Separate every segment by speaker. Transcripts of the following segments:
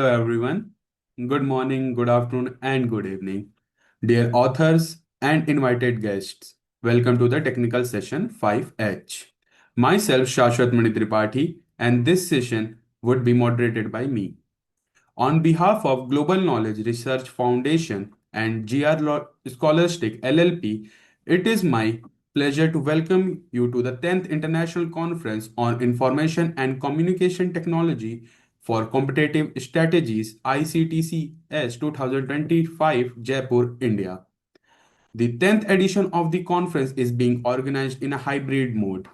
Speaker 1: Hello, everyone. Good morning, good afternoon, and good evening. Dear authors and invited guests, welcome to the technical session 5H. Myself, Shashwat Mani Tripathi, and this session would be moderated by me. On behalf of Global Knowledge Research Foundation and Scholastic LLP, it is my pleasure to welcome you to the 10th International Conference on Information and Communication Technology for Competitive Strategies ICTCS 2025 Jaipur, India. The 10th edition of the conference is being organized in a hybrid mode.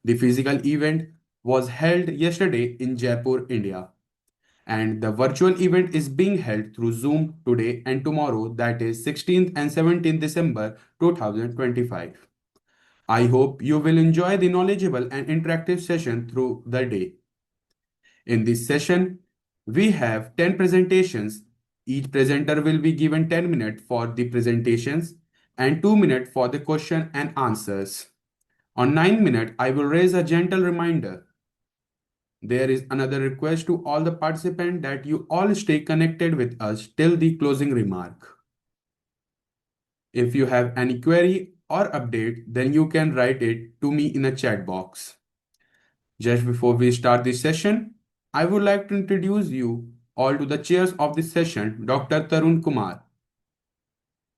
Speaker 1: The physical event was held yesterday in Jaipur, India, and the virtual event is being held through Zoom today and tomorrow, that is 16th and 17th December 2025. I hope you will enjoy the knowledgeable and interactive session through the day. In this session, we have 10 presentations. Each presenter will be given 10 minutes for the presentations and 2 minutes for the question and answers. On 9 minutes, I will raise a gentle reminder. There is another request to all the participants that you all stay connected with us till the closing remark. If you have any query or update, then you can write it to me in a chat box. Just before we start this session, I would like to introduce you all to the chairs of this session, Dr. Tarun Kumar.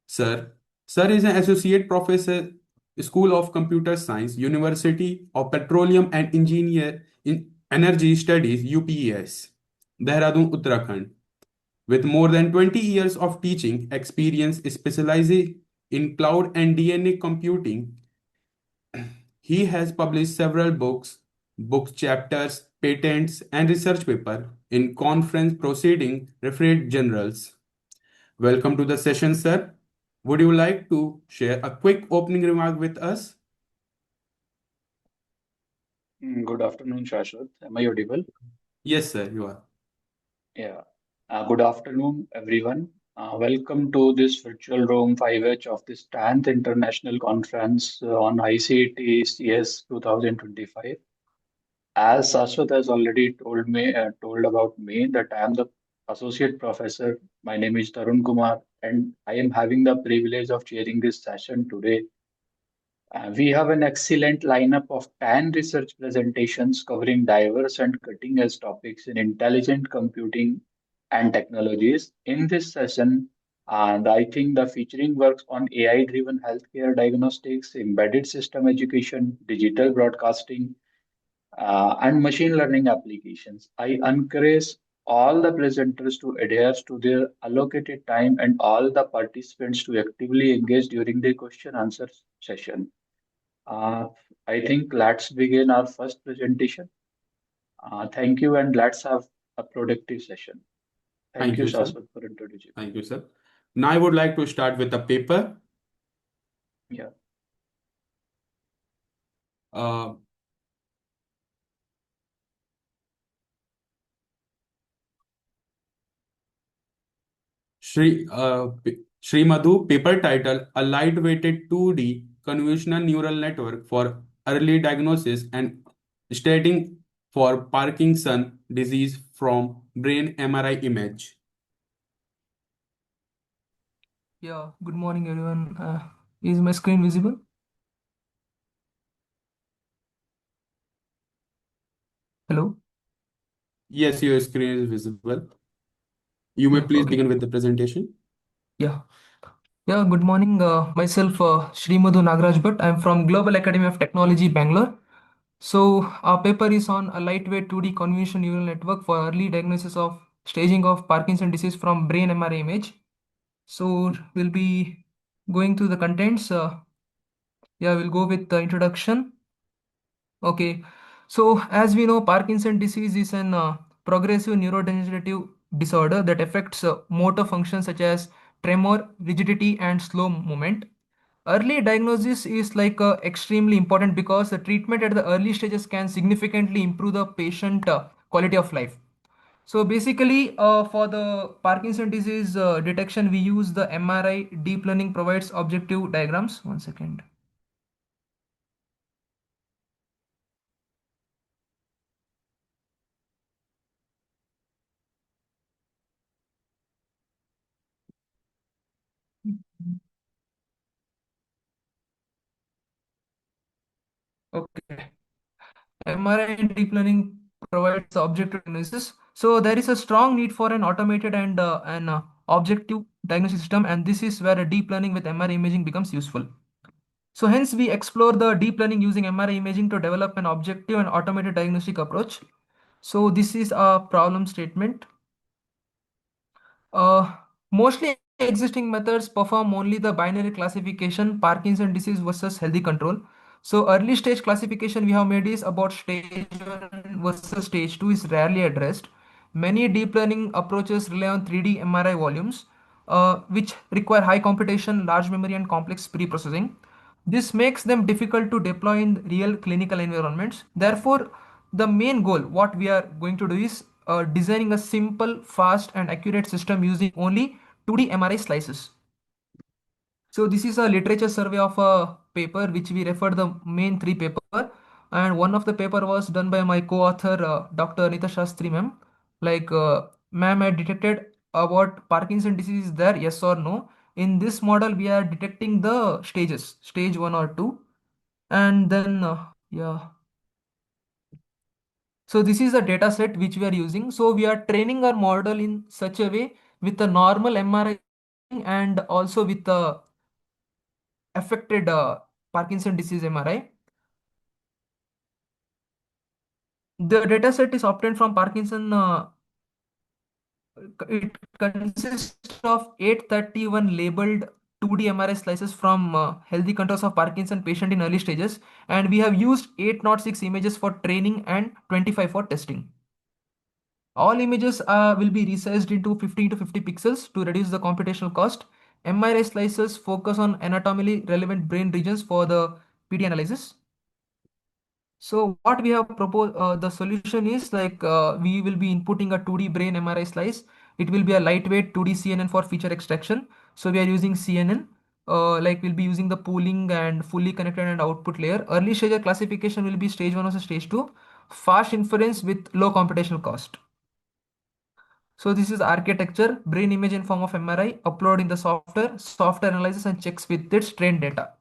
Speaker 1: Sir, Sir is an associate professor, School of Computer Science, University of Petroleum and Engineer in Energy Studies, UPES, Dehradun, Uttarakhand. With more than 20 years of teaching experience specializing in cloud and DNA computing, he has published several books, book chapters, patents, and research papers in conference proceeding referred journals. Welcome to the session, sir. Would you like to share a quick opening remark with us?
Speaker 2: Good afternoon, Shashwat. Am I audible?
Speaker 1: Yes, sir, you are.
Speaker 2: Yeah. Good afternoon, everyone. Welcome to this virtual room 5H of this 10th International Conference on ICTCS 2025. As Shashwat has already told about me, that I am the associate professor. My name is Tarun Kumar, and I am having the privilege of chairing this session today. We have an excellent lineup of 10 research presentations covering diverse and cutting edge topics in intelligent computing and technologies. In this session, and I think the featuring works on AI driven healthcare diagnostics, embedded system education, digital broadcasting, and machine learning applications. I encourage all the presenters to adhere to their allocated time and all the participants to actively engage during the question answer session. Uh, I think let's begin our first presentation. Thank you, and let's have a productive session. Thank
Speaker 1: Thank
Speaker 2: you,
Speaker 1: you, sir.
Speaker 2: Shashwat, for introducing.
Speaker 1: Thank you, sir. Now I would like to start with the paper.
Speaker 2: Yeah,
Speaker 1: Uh, Shri Madhu, paper title, A Light-Weighted 2D Convolutional Neural Network for Early Diagnosis and Staging for Parkinson Disease from Brain MRI Image.
Speaker 3: Yeah, good morning, everyone. Is my screen visible? Hello?
Speaker 1: Yes, your screen is visible. You may
Speaker 3: Yeah,
Speaker 1: please
Speaker 3: okay.
Speaker 1: begin with the presentation.
Speaker 3: Yeah. Yeah, good morning. Myself, Sri Madhu Nagraj Bhatt. I'm from Global Academy of Technology, Bangalore. So, our paper is on a lightweight 2D convolutional neural network for early diagnosis of staging of Parkinson disease from brain MRI image. So, we'll be going through the contents. Yeah, we'll go with the introduction. Okay, so as we know, Parkinson disease is an progressive neurodegenerative disorder that affects motor functions such as tremor, rigidity, and slow movement. Early diagnosis is extremely important because the treatment at the early stages can significantly improve the patient quality of life. So basically, for the Parkinson disease detection, we use the MRI. Deep learning provides objective diagrams. One second. MRI deep learning provides objective diagnosis. So there is a strong need for an automated and an objective diagnosis system, and this is where a deep learning with MRI imaging becomes useful. So hence we explore the deep learning using MRI imaging to develop an objective and automated diagnostic approach. So this is a problem statement. Uh, Mostly existing methods perform only the binary classification, Parkinson disease versus healthy control. So early stage classification we have made is about stage 1 versus stage 2 is rarely addressed. Many deep learning approaches rely on 3D MRI volumes, which require high computation, large memory, and complex pre-processing. This makes them difficult to deploy in real clinical environments. Therefore, the main goal, what we are going to do is designing a simple, fast, and accurate system using only 2D MRI slices. So this is a literature survey of a paper which we referred the main three paper, and one of the paper was done by my co-author Dr. Anita Shastri ma'am. Like ma'am had detected about Parkinson disease is there, yes or no. In this model, we are detecting the stages, stage 1 or 2, and then yeah. So this is a data set which we are using. So we are training our model in such a way with a normal MRI and also with the affected Parkinson disease MRI. The data set is obtained from Parkinson. It consists of 831 labeled 2D MRI slices from healthy controls of Parkinson patient in early stages, and we have used 806 images for training and 25 for testing. All images will be resized into 50 to 50 pixels to reduce the computational cost. MRI slices focus on anatomically relevant brain regions for the PD analysis. So what we have proposed, the solution is like we will be inputting a 2D brain MRI slice. It will be a lightweight 2D CNN for feature extraction. So we are using CNN. Like we'll be using the pooling and fully connected and output layer. Early stage classification will be stage 1 versus stage 2. Fast inference with low computational cost. So this is architecture, brain image in form of MRI, upload in the software analyzes and checks with its trained data.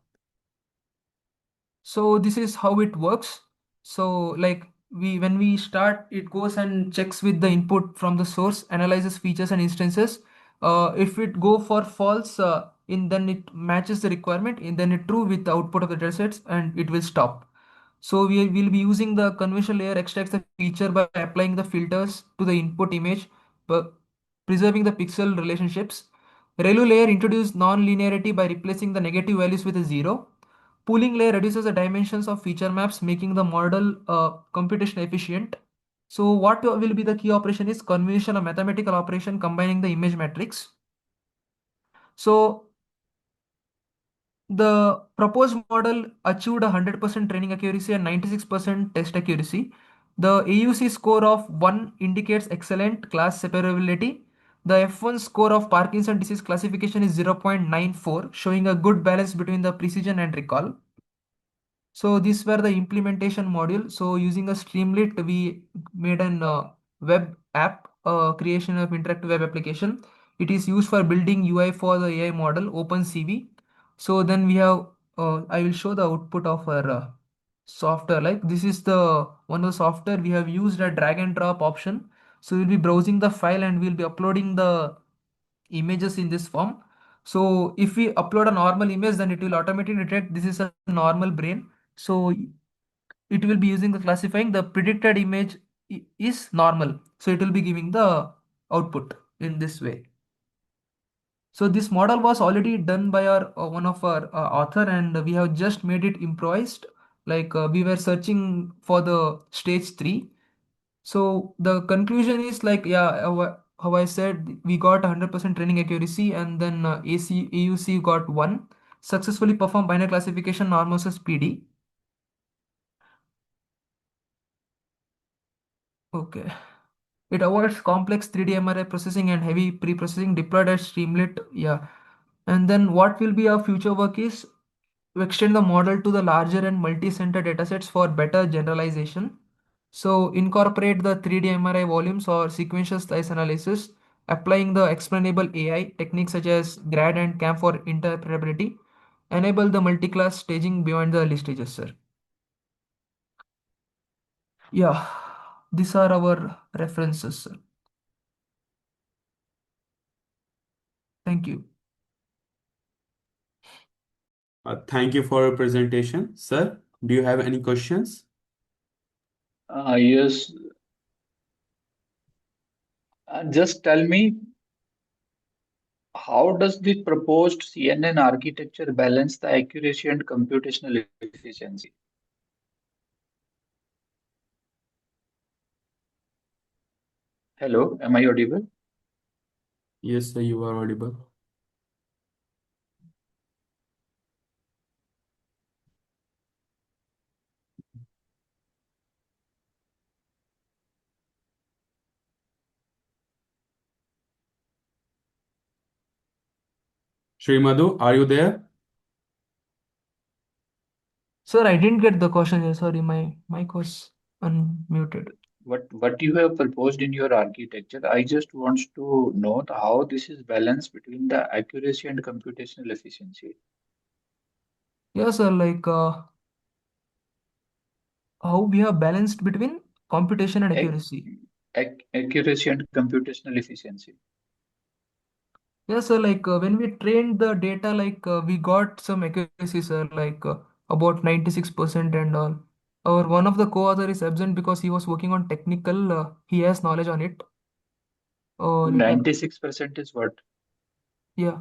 Speaker 3: So this is how it works. So like when we start, it goes and checks with the input from the source, analyzes features and instances. If it go for false, in then it matches the requirement, and then it true with the output of the datasets, and it will stop. So we will be using the convolution layer extracts the feature by applying the filters to the input image, but preserving the pixel relationships. ReLU layer introduces non-linearity by replacing the negative values with a zero. Pooling layer reduces the dimensions of feature maps, making the model computation efficient. So what will be the key operation is convolution, a mathematical operation combining the image matrix. So the proposed model achieved 100% training accuracy and 96% test accuracy. The AUC score of 1 indicates excellent class separability. The F1 score of Parkinson disease classification is 0.94, showing a good balance between the precision and recall. So these were the implementation module. So using a Streamlit, we made an web app, creation of interactive web application. It is used for building UI for the AI model, OpenCV. So then we have, I will show the output of our software. Like this is the one of the software we have used a drag and drop option. So we'll be browsing the file and we'll be uploading the images in this form. So if we upload a normal image, then it will automatically detect this is a normal brain. So it will be using the classifying the predicted image is normal. So it will be giving the output in this way. So this model was already done by our one of our author, and we have just made it improvised. Like we were searching for the stage 3. So the conclusion is like, yeah, how I said, we got 100% training accuracy, and then AUC got 1. Successfully performed binary classification normal versus PD. Okay. It avoids complex 3D MRI processing and heavy pre-processing deployed at Streamlit. Yeah. And then what will be our future work is to extend the model to the larger and multi-center datasets for better generalization. So incorporate the 3D MRI volumes or sequential slice analysis, applying the explainable AI techniques such as GRAD and CAM for interpretability, enable the multi-class staging beyond the early stages, sir. Yeah, these are our references, sir. Thank you.
Speaker 1: Thank you for your presentation. Sir, do you have any questions?
Speaker 2: Yes, just tell me, how does the proposed CNN architecture balance the accuracy and computational efficiency? Hello, am I audible?
Speaker 1: Yes, sir, you are audible. Shri Madhu, are you there?
Speaker 3: Sir, I didn't get the question here. Sorry, my mic was unmuted.
Speaker 2: What you have proposed in your architecture, I just want to know how this is balanced between the accuracy and computational efficiency.
Speaker 3: Yeah, sir, like how we have balanced between computation and
Speaker 2: Ac
Speaker 3: accuracy.
Speaker 2: Accuracy and computational efficiency.
Speaker 3: Yeah, sir, like when we trained the data, like we got some accuracy, sir, like about 96% and all. Our one of the co-author is absent because he was working on technical, he has knowledge on it. Later.
Speaker 2: 96% is what?
Speaker 3: Yeah.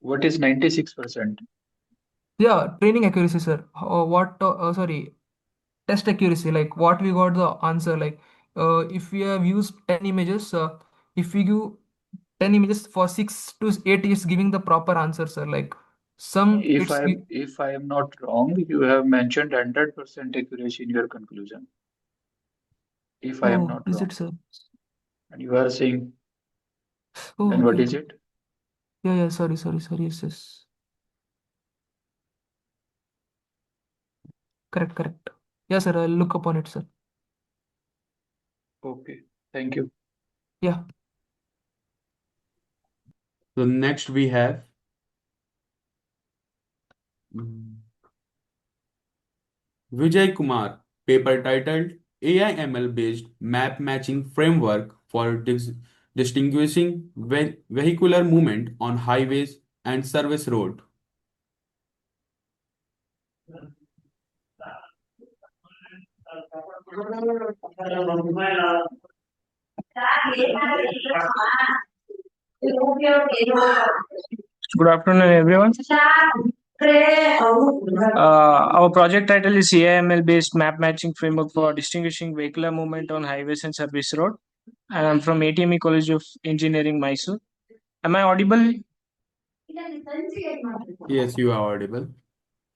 Speaker 2: What is 96%?
Speaker 3: Yeah, training accuracy, sir. Sorry, test accuracy, like what we got the answer, like if we have used 10 images, if we give 10 images for 6 to 8 is giving the proper answer, sir. Like some it's
Speaker 2: If I am not wrong, you have mentioned 100% accuracy in your conclusion. If I am
Speaker 3: oh,
Speaker 2: not
Speaker 3: is
Speaker 2: wrong,
Speaker 3: it, sir?
Speaker 2: and you are saying,
Speaker 3: Oh,
Speaker 2: then
Speaker 3: okay,
Speaker 2: what is
Speaker 3: okay.
Speaker 2: it?
Speaker 3: Yeah, yeah, sorry, yes, yes. Correct. Yeah, sir, I'll look upon it, sir.
Speaker 2: Okay, thank you.
Speaker 3: Yeah.
Speaker 1: So next we have mm, Vijay Kumar, paper titled AI ML based map matching framework for distinguishing vehicular movement on highways and service road.
Speaker 4: Good afternoon, everyone. Our project title is CIML based map matching framework for distinguishing vehicular movement on highways and service road. And I'm from ATME College of Engineering, Mysore. Am I audible?
Speaker 1: Yes, you are audible.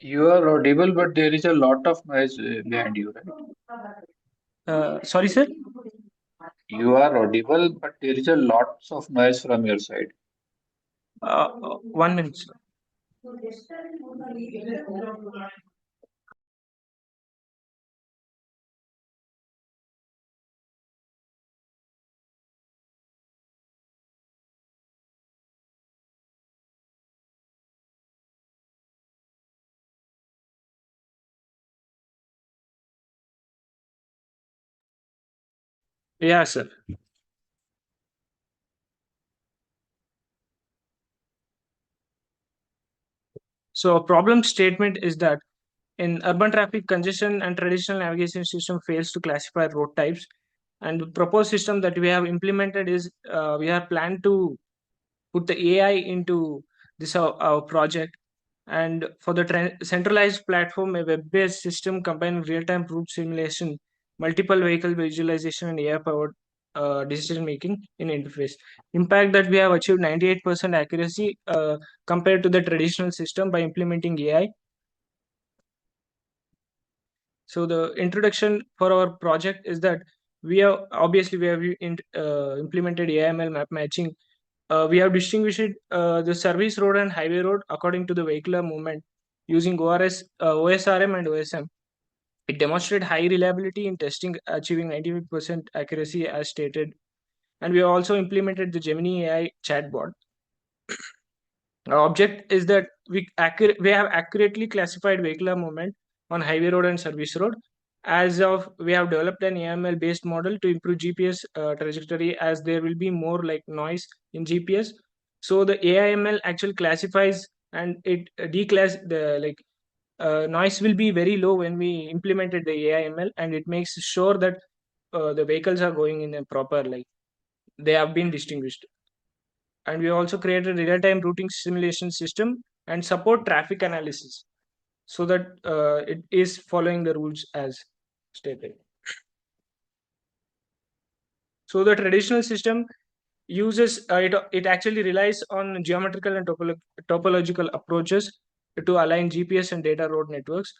Speaker 2: You are audible, but there is a lot of noise behind you, right?
Speaker 4: Sorry, sir.
Speaker 2: You are audible, but there is a lots of noise from your side.
Speaker 4: 1 minute, sir. Yeah, sir. So, a problem statement is that in urban traffic, congestion and traditional navigation system fails to classify road types. And the proposed system that we have implemented is we have planned to put the AI into this our project. And for the centralized platform, a web-based system combining real-time route simulation, multiple vehicle visualization, and AI-powered decision making in interface. Impact that we have achieved 98% accuracy compared to the traditional system by implementing AI. So the introduction for our project is that we have implemented AML map matching. We have distinguished the service road and highway road according to the vehicular movement using OSRM and OSM. It demonstrated high reliability in testing, achieving 95% accuracy as stated. And we have also implemented the Gemini AI chatbot. Our object is that we have accurately classified vehicular movement on highway road and service road. As of we have developed an AML based model to improve GPS trajectory, as there will be more like noise in GPS. So the AIML actually classifies and it declass the noise will be very low when we implemented the AIML, and it makes sure that the vehicles are going in a proper, like they have been distinguished. And we also created a real-time routing simulation system and support traffic analysis so that it is following the rules as stated. So the traditional system uses it actually relies on geometrical and topological approaches to align GPS and data road networks.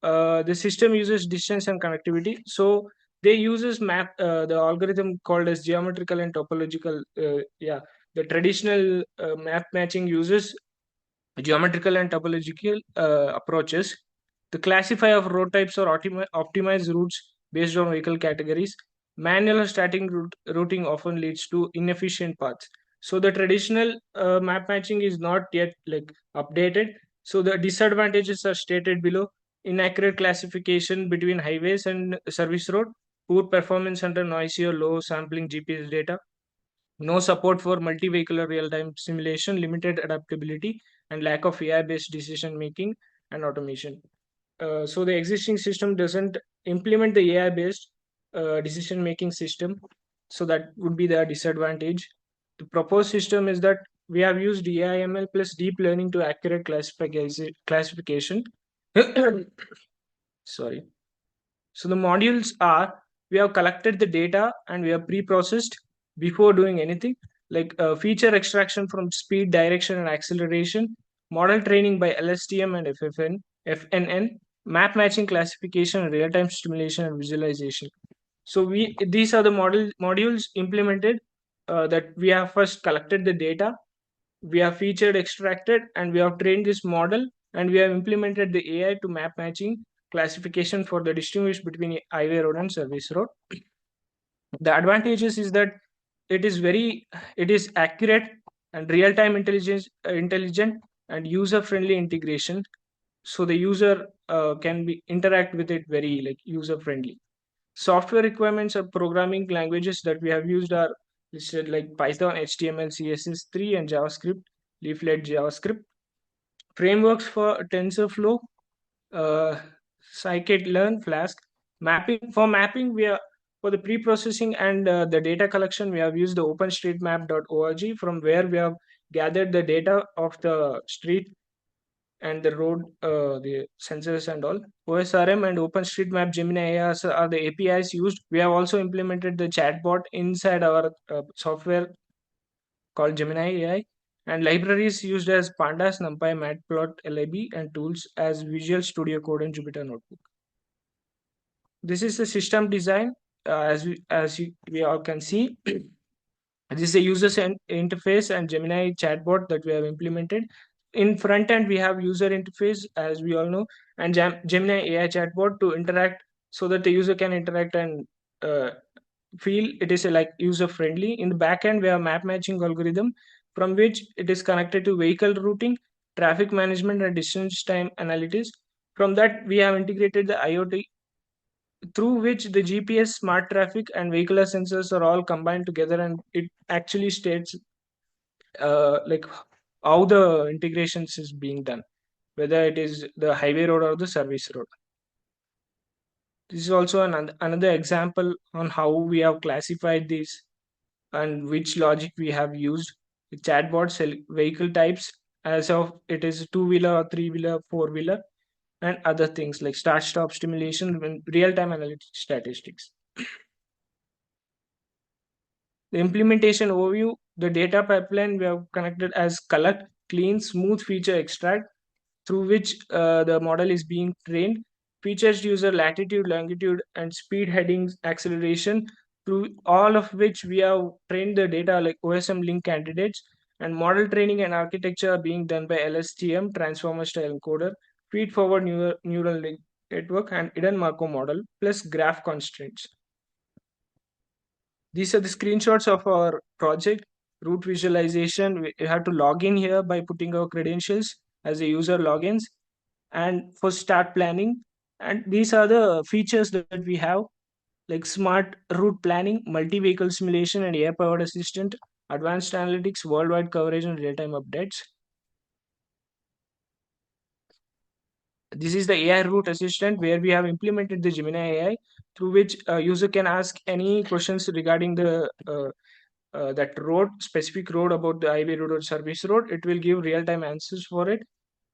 Speaker 4: The system uses distance and connectivity, so they uses map the algorithm called as geometrical and topological. The traditional map matching uses geometrical and topological approaches. The classify of road types or optimize routes based on vehicle categories. Manual or static routing often leads to inefficient paths. So the traditional map matching is not yet like updated. So the disadvantages are stated below: inaccurate classification between highways and service road, poor performance under noisy or low sampling GPS data, no support for multi-vehicular real-time simulation, limited adaptability, and lack of AI-based decision making and automation. So the existing system doesn't implement the AI-based decision making system, so that would be the disadvantage. The proposed system is that we have used AIML plus deep learning to accurate classification. Sorry. So the modules are: we have collected the data and we have pre-processed before doing anything, like feature extraction from speed, direction, and acceleration, model training by LSTM and FNN, map matching, classification, real-time stimulation and visualization. So these are the modules implemented that we have first collected the data, we have featured extracted, and we have trained this model, and we have implemented the AI to map matching classification for the distinguish between highway road and service road. The advantages is that it is accurate and real-time intelligent and user-friendly integration, so the user can be interact with it very like user-friendly. Software requirements of programming languages that we have used are listed like Python, HTML, CSS3, and JavaScript, leaflet JavaScript. Frameworks for TensorFlow, uh, scikit-learn, Flask. Mapping, we are for the pre-processing and the data collection, we have used the openstreetmap.org, from where we have gathered the data of the street and the road, the sensors and all. OSRM and OpenStreetMap Gemini AI are the APIs used. We have also implemented the chatbot inside our software called Gemini AI, and libraries used as Pandas, NumPy, Matplotlib, and tools as Visual Studio Code and Jupyter Notebook. This is the system design. We all can see. This is a user interface and Gemini chatbot that we have implemented. In front end, we have user interface, as we all know, and Gemini AI chatbot to interact, so that the user can interact and feel it is like user friendly. In the back end, we have map matching algorithm, from which it is connected to vehicle routing, traffic management, and distance time analytics. From that, we have integrated the IoT, through which the GPS, smart traffic, and vehicular sensors are all combined together, and it actually states like how the integrations is being done, whether it is the highway road or the service road. This is also another example on how we have classified these and which logic we have used. The chatbot vehicle types, as of it is two-wheeler or three-wheeler, four-wheeler, and other things like start-stop stimulation and real-time analytics statistics. The implementation overview: the data pipeline we have connected as collect, clean, smooth, feature, extract, through which the model is being trained. Features user latitude, longitude, and speed headings, acceleration, through all of which we have trained the data like OSM link candidates. And model training and architecture are being done by LSTM, transformer style encoder, feed forward neural link network, and hidden Markov model, plus graph constraints. These are the screenshots of our project. Route visualization, we have to log in here by putting our credentials as a user logins. And for start planning, And these are the features that we have, like smart route planning, multi-vehicle simulation, and AI-powered assistant, advanced analytics, worldwide coverage, and real-time updates. This is the AI route assistant where we have implemented the Gemini AI, through which a user can ask any questions regarding the that road, specific road, about the highway road or service road. It will give real-time answers for it.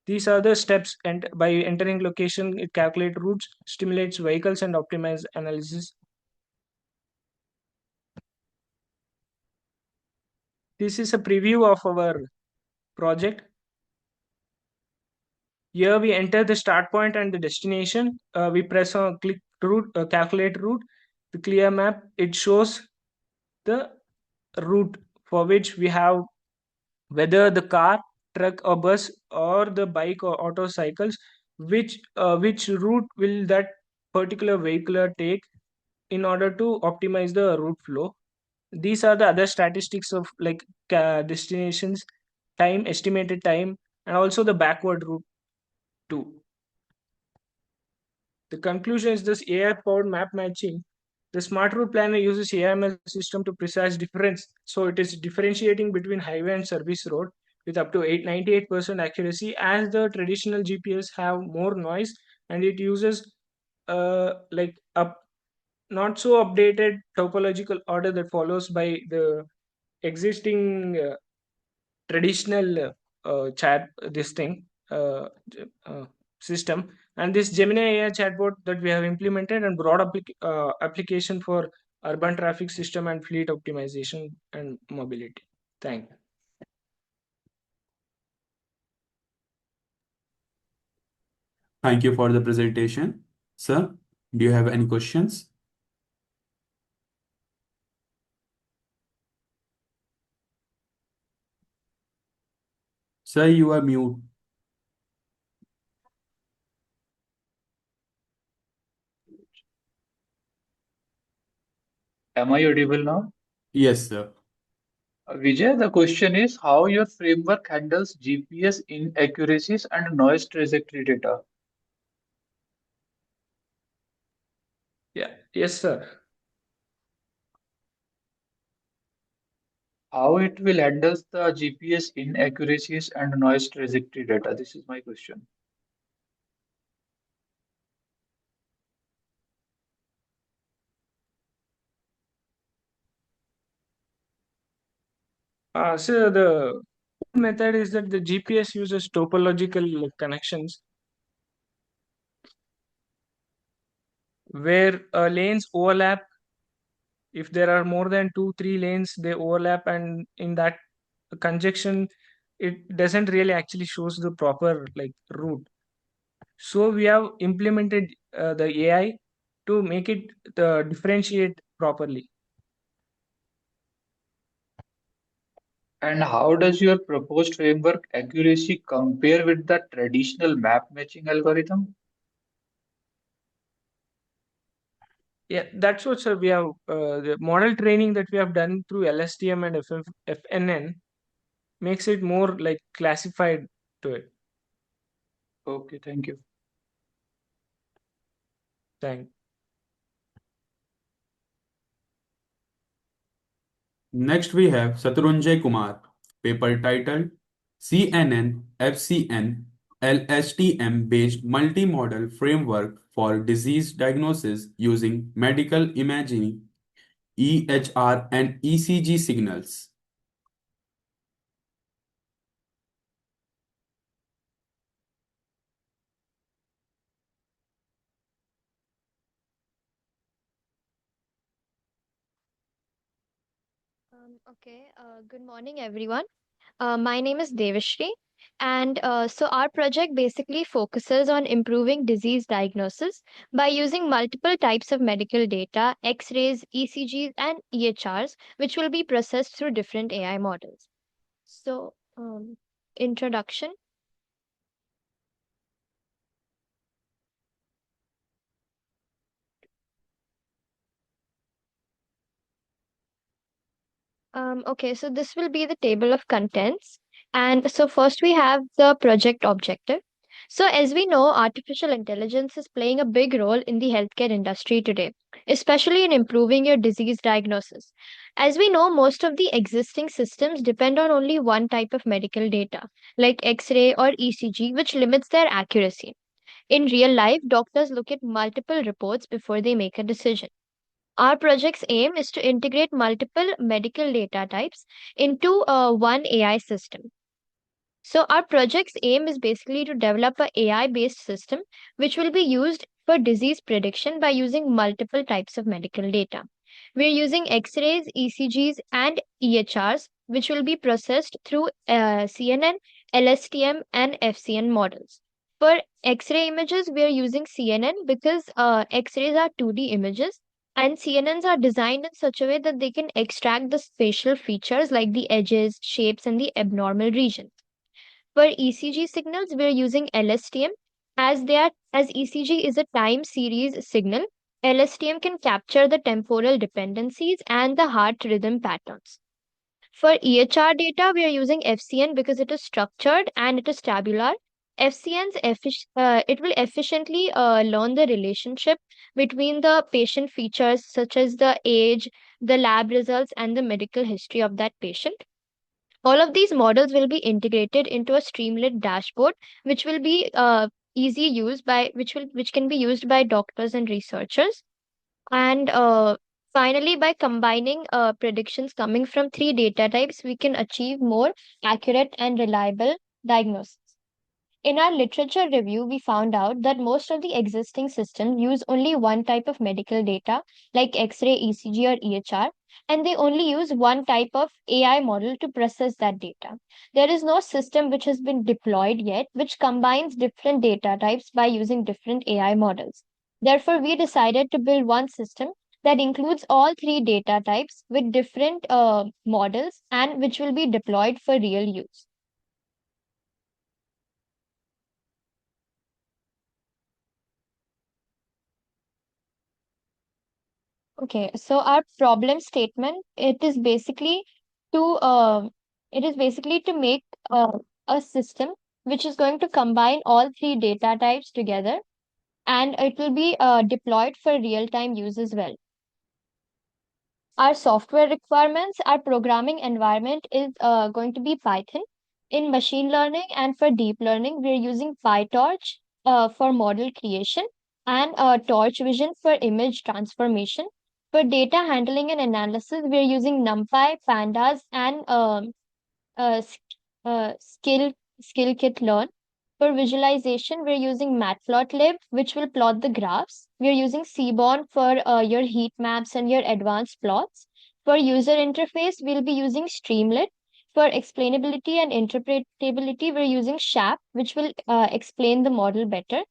Speaker 4: These are the steps, and by entering location, it calculates routes, stimulates vehicles, and optimize analysis. This is a preview of our project. Here we enter the start point and the destination. We press on click route, calculate route, the clear map. It shows the route for which we have, whether the car, truck, or bus, or the bike or auto cycles, which route will that particular vehicle take in order to optimize the route flow. These are the other statistics of like destinations, time, estimated time, and also the backward route too. The conclusion is this AI-powered map matching. The smart route planner uses AML system to precise difference. So it is differentiating between highway and service road with up to 98% accuracy, as the traditional GPS have more noise, and it uses like a not so updated topological order that follows by the existing traditional chat this thing uh, system. And this Gemini AI chatbot that we have implemented and broad application for urban traffic system and fleet optimization and mobility. Thank you.
Speaker 1: Thank you for the presentation. Sir, do you have any questions? Sir, you are mute.
Speaker 2: Am I audible now?
Speaker 1: Yes, sir.
Speaker 2: Vijay, the question is how your framework handles GPS inaccuracies and noise trajectory data.
Speaker 4: Yeah. Yes, sir.
Speaker 2: How it will handle the GPS inaccuracies and noise trajectory data? This is my question.
Speaker 4: So the method is that the GPS uses topological connections where lanes overlap. If there are more than 2 3 lanes, they overlap, and in that conjunction, it doesn't really actually shows the proper like route. So we have implemented the AI to make it differentiate properly.
Speaker 2: And how does your proposed framework accuracy compare with the traditional map matching algorithm?
Speaker 4: Yeah, that's what, sir. We have the model training that we have done through LSTM and FNN makes it more like classified to it.
Speaker 2: Okay, thank you.
Speaker 4: Thank.
Speaker 1: Next, we have Saturunjay Kumar, paper titled CNN FCN LSTM based multimodal framework for disease diagnosis using medical imaging, EHR, and ECG signals.
Speaker 5: Good morning, everyone. My name is Devashri, and so our project basically focuses on improving disease diagnosis by using multiple types of medical data, X rays, ECGs, and EHRs, which will be processed through different AI models. So, introduction. So this will be the table of contents. And so first we have the project objective. So, as we know, artificial intelligence is playing a big role in the healthcare industry today, especially in improving your disease diagnosis. As we know, most of the existing systems depend on only one type of medical data, like X ray or ECG, which limits their accuracy. In real life, doctors look at multiple reports before they make a decision. Our project's aim is to integrate multiple medical data types into one AI system. So our project's aim is basically to develop a AI-based system which will be used for disease prediction by using multiple types of medical data. We're using X-rays, ECGs, and EHRs, which will be processed through CNN, LSTM, and FCN models. For X-ray images, we are using CNN because X-rays are 2D images, and CNNs are designed in such a way that they can extract the spatial features like the edges, shapes, and the abnormal regions. For ECG signals, we're using LSTM as ECG is a time series signal. LSTM can capture the temporal dependencies and the heart rhythm patterns. For EHR data, we are using FCN because it is structured and it is tabular. It will efficiently learn the relationship between the patient features such as the age, the lab results, and the medical history of that patient. All of these models will be integrated into a Streamlit dashboard, which will be easy use by which can be used by doctors and researchers. And finally, by combining predictions coming from three data types, we can achieve more accurate and reliable diagnosis. In our literature review, we found out that most of the existing systems use only one type of medical data, like X ray, ECG, or EHR, and they only use one type of AI model to process that data. There is no system which has been deployed yet which combines different data types by using different AI models. Therefore, we decided to build one system that includes all three data types with different models and which will be deployed for real use. Okay, so our problem statement to it is basically to make a system which is going to combine all three data types together, and it will be deployed for real-time use as well. Our software requirements, our programming environment is going to be Python. In machine learning and for deep learning, we're using PyTorch for model creation and Torch Vision for image transformation. For data handling and analysis, we're using NumPy, Pandas, and uh, sk- Skillkit-learn. For visualization, we're using Matplotlib, which will plot the graphs. We're using Seaborn for your heat maps and your advanced plots. For user interface, we'll be using Streamlit. For explainability and interpretability, we're using SHAP, which will explain the model better.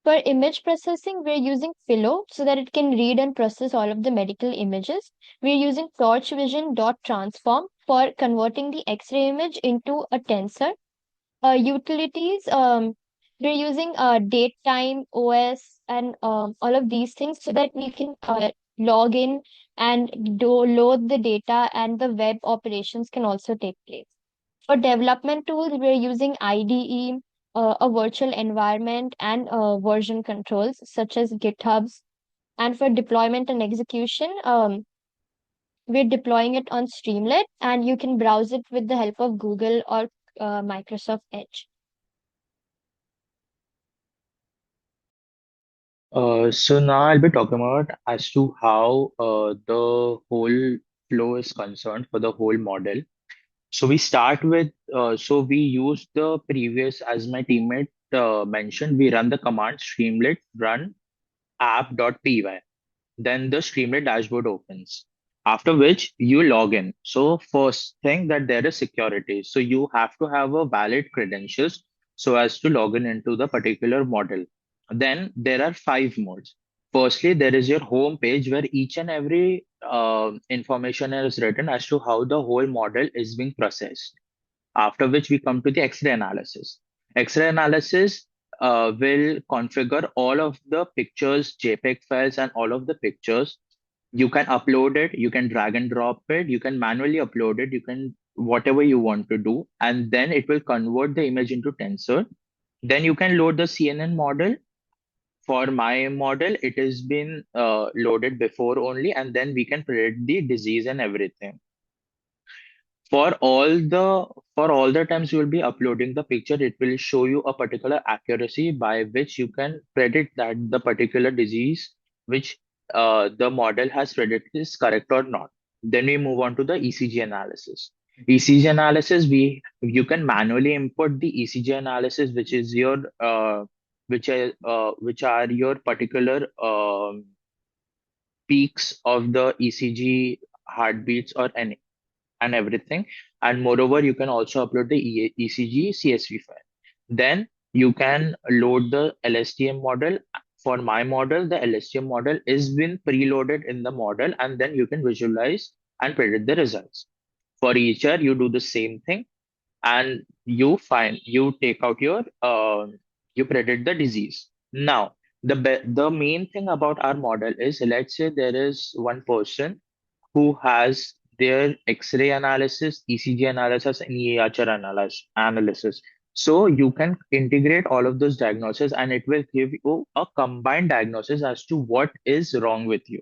Speaker 5: For image processing, we're using Philo so that it can read and process all of the medical images. We're using torchvision.transform for converting the X-ray image into a tensor. Utilities, we're using date time, OS, and all of these things so that we can log in and load the data, and the web operations can also take place. For development tools, we're using IDE, a virtual environment, and version controls such as GitHubs. And for deployment and execution, we're deploying it on Streamlit, and you can browse it with the help of Google or Microsoft Edge.
Speaker 6: So now I'll be talking about as to how the whole flow is concerned for the whole model. So we start with, so we use the previous, as my teammate mentioned, we run the command streamlit run app.py. Then the Streamlit dashboard opens. After which you log in. So first thing that there is security. So you have to have a valid credentials so as to log in into the particular model. Then there are five modes. Firstly, there is your home page where each and every information is written as to how the whole model is being processed. After which we come to the X-ray analysis. X-ray analysis will configure all of the pictures, JPEG files, and all of the pictures. You can upload it, you can drag and drop it, you can manually upload it, you can whatever you want to do, and then it will convert the image into tensor. Then you can load the CNN model. For my model, it has been loaded before only, and then we can predict the disease and everything. For all the for all the times you will be uploading the picture, it will show you a particular accuracy by which you can predict that the particular disease which the model has predicted is correct or not. Then we move on to the ECG analysis. ECG analysis, we you can manually input the ECG analysis, which is your which are your particular peaks of the ECG heartbeats or any and everything. And moreover, you can also upload the ECG CSV file. Then you can load the LSTM model. For my model, the LSTM model is been preloaded in the model, and then you can visualize and predict the results. For each year, you do the same thing, and you take out your you predict the disease. Now, the main thing about our model is, let's say there is one person who has their X-ray analysis, ECG analysis, and EHR analysis. So you can integrate all of those diagnoses, and it will give you a combined diagnosis as to what is wrong with you.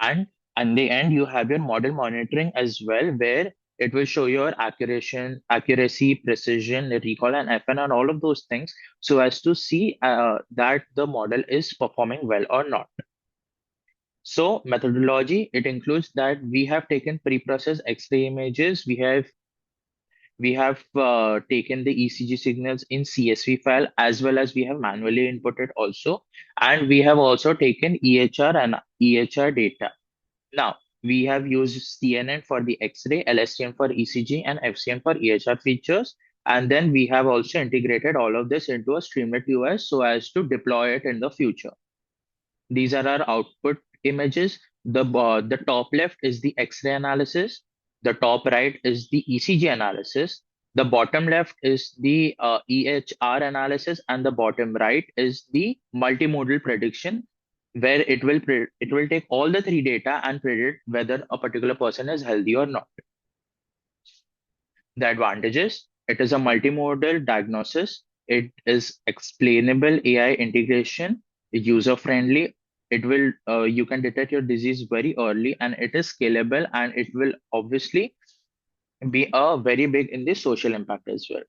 Speaker 6: And in the end, you have your model monitoring as well, where it will show your accuracy, precision, recall, and FN, and all of those things, so as to see that the model is performing well or not. So methodology, it includes that we have taken pre-processed X-ray images. We have taken the ECG signals in CSV file, as well as we have manually inputted also, and we have also taken EHR and EHR data. Now we have used CNN for the X-ray, LSTM for ECG, and FCM for EHR features. And then we have also integrated all of this into a Streamlit US so as to deploy it in the future. These are our output images. The top left is the X-ray analysis. The top right is the ECG analysis. The bottom left is the EHR analysis, and the bottom right is the multimodal prediction, where it will take all the three data and predict whether a particular person is healthy or not. The advantages: it is a multimodal diagnosis, it is explainable AI integration, user friendly. It will you can detect your disease very early, and it is scalable, and it will obviously be a very big in the social impact as well.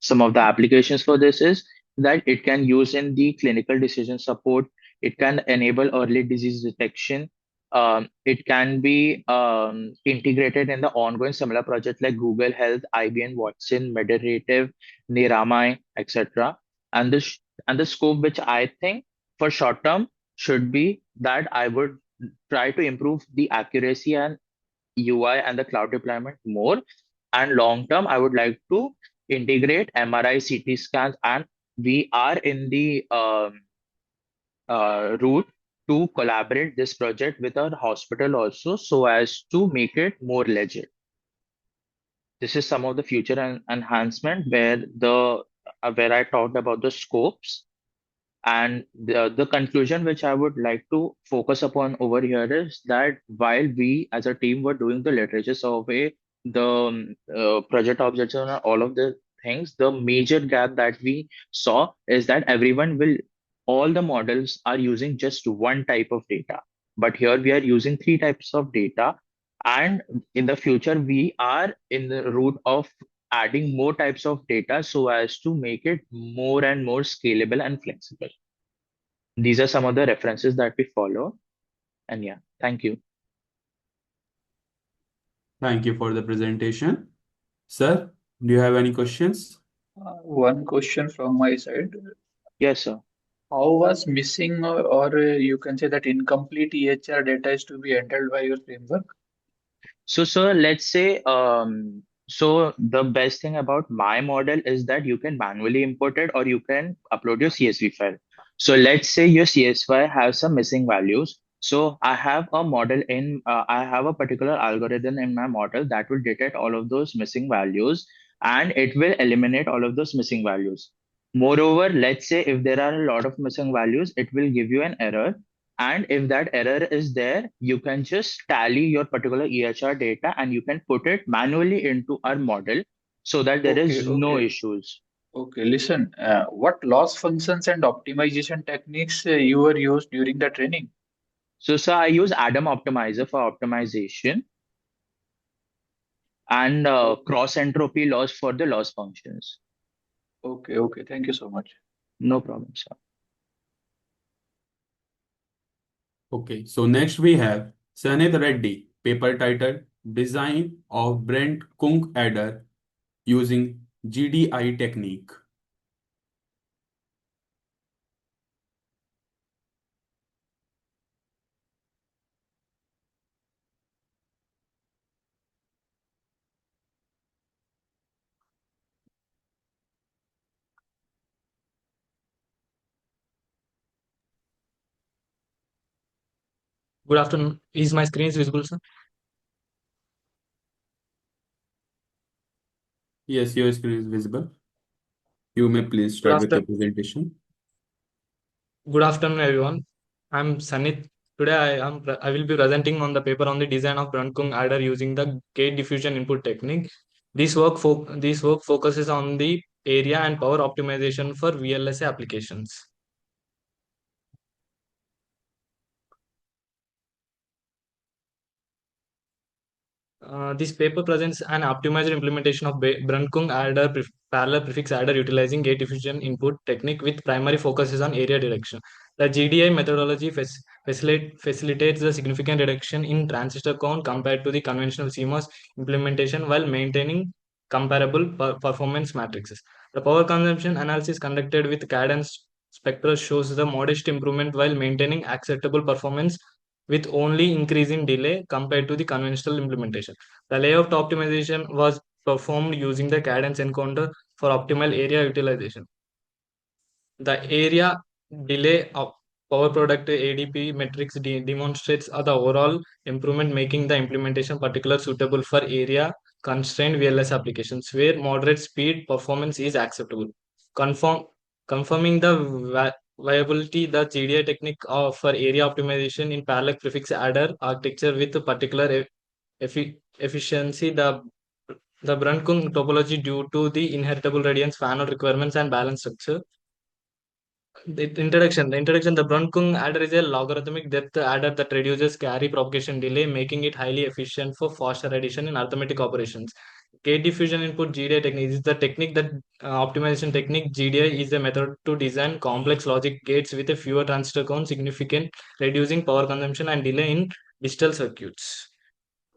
Speaker 6: Some of the applications for this is that it can use in the clinical decision support. It can enable early disease detection. It can be integrated in the ongoing similar projects like Google Health, IBM Watson, Meditative, Niramai, etc. And and the scope, which I think for short term should be that I would try to improve the accuracy and UI and the cloud deployment more. And long term, I would like to integrate MRI, CT scans, and we are in the route to collaborate this project with our hospital also, so as to make it more legit. This is some of the future enhancement where where I talked about the scopes. And the conclusion which I would like to focus upon over here is that while we as a team were doing the literature survey, the project objects and all of the things, the major gap that we saw is that all the models are using just one type of data. But here we are using three types of data. And in the future, we are in the route of adding more types of data so as to make it more and more scalable and flexible. These are some of the references that we follow. And yeah, thank you.
Speaker 1: Thank you for the presentation. Sir, do you have any questions?
Speaker 2: One question from my side.
Speaker 6: Yes, sir.
Speaker 2: How was missing or you can say that incomplete EHR data is to be handled by your framework?
Speaker 6: So, sir, let's say, so the best thing about my model is that you can manually import it or you can upload your CSV file. So let's say your CSV has some missing values. So I have a particular algorithm in my model that will detect all of those missing values, and it will eliminate all of those missing values. Moreover, let's say if there are a lot of missing values, it will give you an error, and if that error is there, you can just tally your particular EHR data and you can put it manually into our model so that there
Speaker 2: Okay,
Speaker 6: is no
Speaker 2: okay.
Speaker 6: issues.
Speaker 2: Okay, listen, what loss functions and optimization techniques you were used during the training?
Speaker 6: So I use Adam Optimizer for optimization and
Speaker 2: Okay,
Speaker 6: cross entropy loss for the loss functions.
Speaker 2: okay. Thank you so much.
Speaker 6: No problem, sir.
Speaker 1: Okay, so next we have Sanit Reddy, paper title Design of Brent Kung Adder using GDI technique.
Speaker 7: Good afternoon. Is my screen is visible, sir?
Speaker 1: Yes, your screen is visible. You may please
Speaker 7: Good
Speaker 1: start with
Speaker 7: after
Speaker 1: your presentation.
Speaker 7: Good afternoon, everyone. I'm Sanit. Today I will be presenting on the paper on the design of Brunckung adder using the gate diffusion input technique. This work focuses on the area and power optimization for VLSA applications. This paper presents an optimized implementation of Brunckung adder parallel prefix adder utilizing gate diffusion input technique with primary focuses on area reduction. The GDI methodology facilitates the significant reduction in transistor count compared to the conventional CMOS implementation while maintaining comparable performance matrices. The power consumption analysis conducted with cadence spectra shows the modest improvement while maintaining acceptable performance with only increasing delay compared to the conventional implementation. The layout optimization was performed using the cadence encoder for optimal area utilization. The area delay of power product ADP metrics demonstrates the overall improvement, making the implementation particularly suitable for area constrained VLS applications where moderate speed performance is acceptable. Confirm, Confirming the viability, the GDI technique for area optimization in parallel prefix adder architecture with particular efficiency, the Brunckung topology due to the inheritable radiance fan-out requirements and balance structure. The Brunckung adder is a logarithmic depth adder that reduces carry propagation delay, making it highly efficient for faster addition in arithmetic operations. Gate diffusion input GDI technique is the technique that optimization technique. GDI is a method to design complex logic gates with a fewer transistor count, significant reducing power consumption and delay in digital circuits.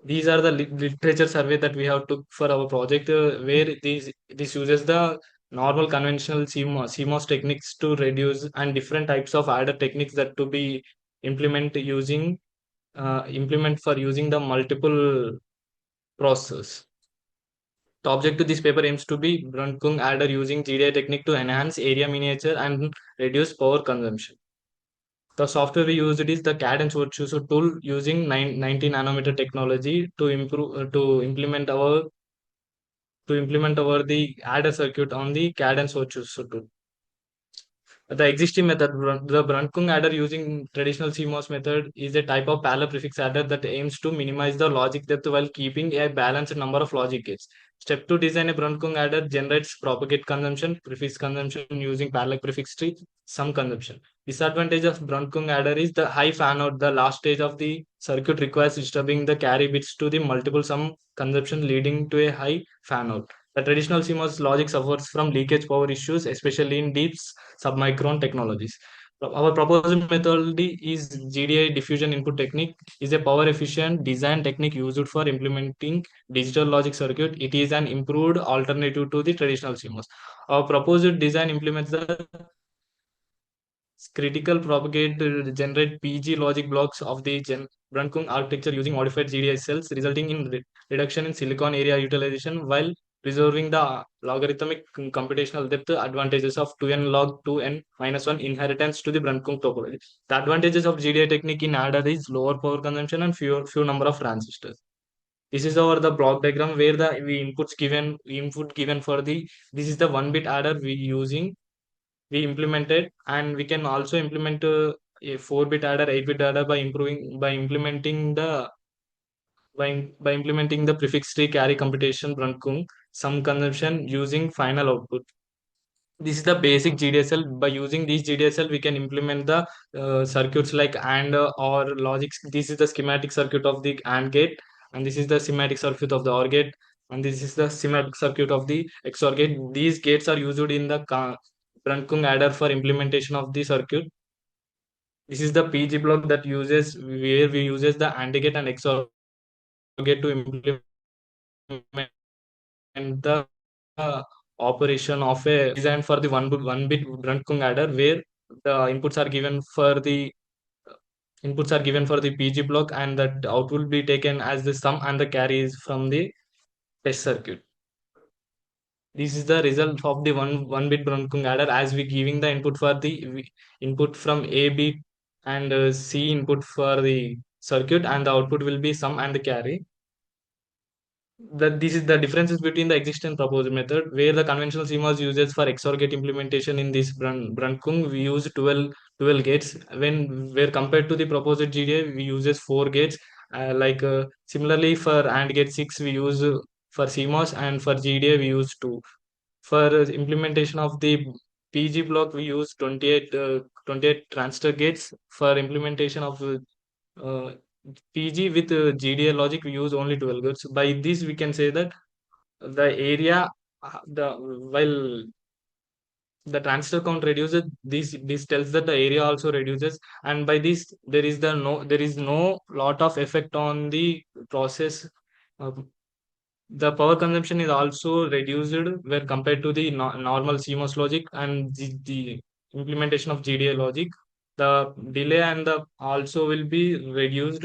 Speaker 7: These are the literature survey that we have took for our project, where this uses the normal conventional CMOS techniques to reduce and different types of adder techniques that to be implement for using the multiple process. The object to this paper aims to be Brunckung adder using GDI technique to enhance area miniature and reduce power consumption. The software we used is the Cadence Virtuoso tool using 90 nanometer technology to improve to implement our the adder circuit on the Cadence Virtuoso tool. The existing method, the Brunckung adder using traditional CMOS method, is a type of parallel prefix adder that aims to minimize the logic depth while keeping a balanced number of logic gates. Step 2, design a Brunckung adder generates propagate consumption, prefix consumption using parallel prefix tree, sum consumption. Disadvantage of Brunckung adder is the high fan out. The last stage of the circuit requires disturbing the carry bits to the multiple sum consumption, leading to a high fan out. The traditional CMOS logic suffers from leakage power issues, especially in deep submicron technologies. Our proposed method is GDI diffusion input technique is a power efficient design technique used for implementing digital logic circuit. It is an improved alternative to the traditional CMOS. Our proposed design implements the critical propagate generate PG logic blocks of the Brunckung architecture using modified GDI cells, resulting in reduction in silicon area utilization while preserving the logarithmic computational depth advantages of 2n log 2n minus 1 inheritance to the Brunckung topology. The advantages of GDI technique in adder is lower power consumption and few number of transistors. This is our the block diagram where the input given for the this is the 1 bit adder we implemented, and we can also implement a 4-bit adder, 8-bit adder by implementing the prefix tree carry computation Brunckung sum consumption using final output. This is the basic GDSL. By using these GDSL, we can implement the circuits like AND or logics. This is the schematic circuit of the AND gate, and this is the schematic circuit of the OR gate, and this is the schematic circuit of the XOR gate. These gates are used in the Brankung adder for implementation of the circuit. This is the PG block that uses where we uses the AND gate and XOR gate to implement the operation of a designed for the one bit Brankung adder, where the inputs are given for the PG block, and that out will be taken as the sum and the carry is from the test circuit. This is the result of the one bit Brankung adder, as we giving the input for the input from A bit and C input for the circuit, and the output will be sum and the carry. That this is the differences between the existing proposed method, where the conventional CMOS uses for XOR gate implementation in this Brankung, we use 12 gates. Where compared to the proposed GDA, we uses 4 gates. Similarly, for AND gate 6, we use for CMOS, and for GDA, we use 2. For implementation of the PG block, we use 28 transistor gates. For implementation of uh, PG with GDA logic, we use only 12 gates. By this, we can say that the area, the while the transistor count reduces, this tells that the area also reduces, and by this there is no lot of effect on the process. Uh, the power consumption is also reduced where compared to the normal CMOS logic and the implementation of GDA logic. The delay and the also will be reduced.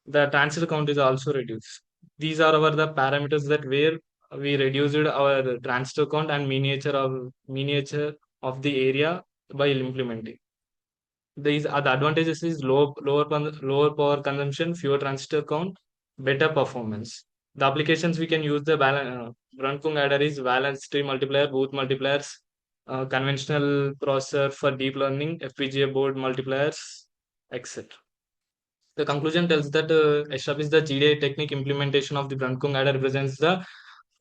Speaker 7: The transfer count is also reduced. These are our the parameters that where we reduced our transfer count and miniature of the area by implementing. These are the advantages is lower power consumption, fewer transistor count, better performance. The applications we can use the Brankung adder is balanced tree multiplier, booth multipliers, conventional processor for deep learning, FPGA board multipliers, etc. The conclusion tells that established the GDA technique implementation of the Brankung adder represents the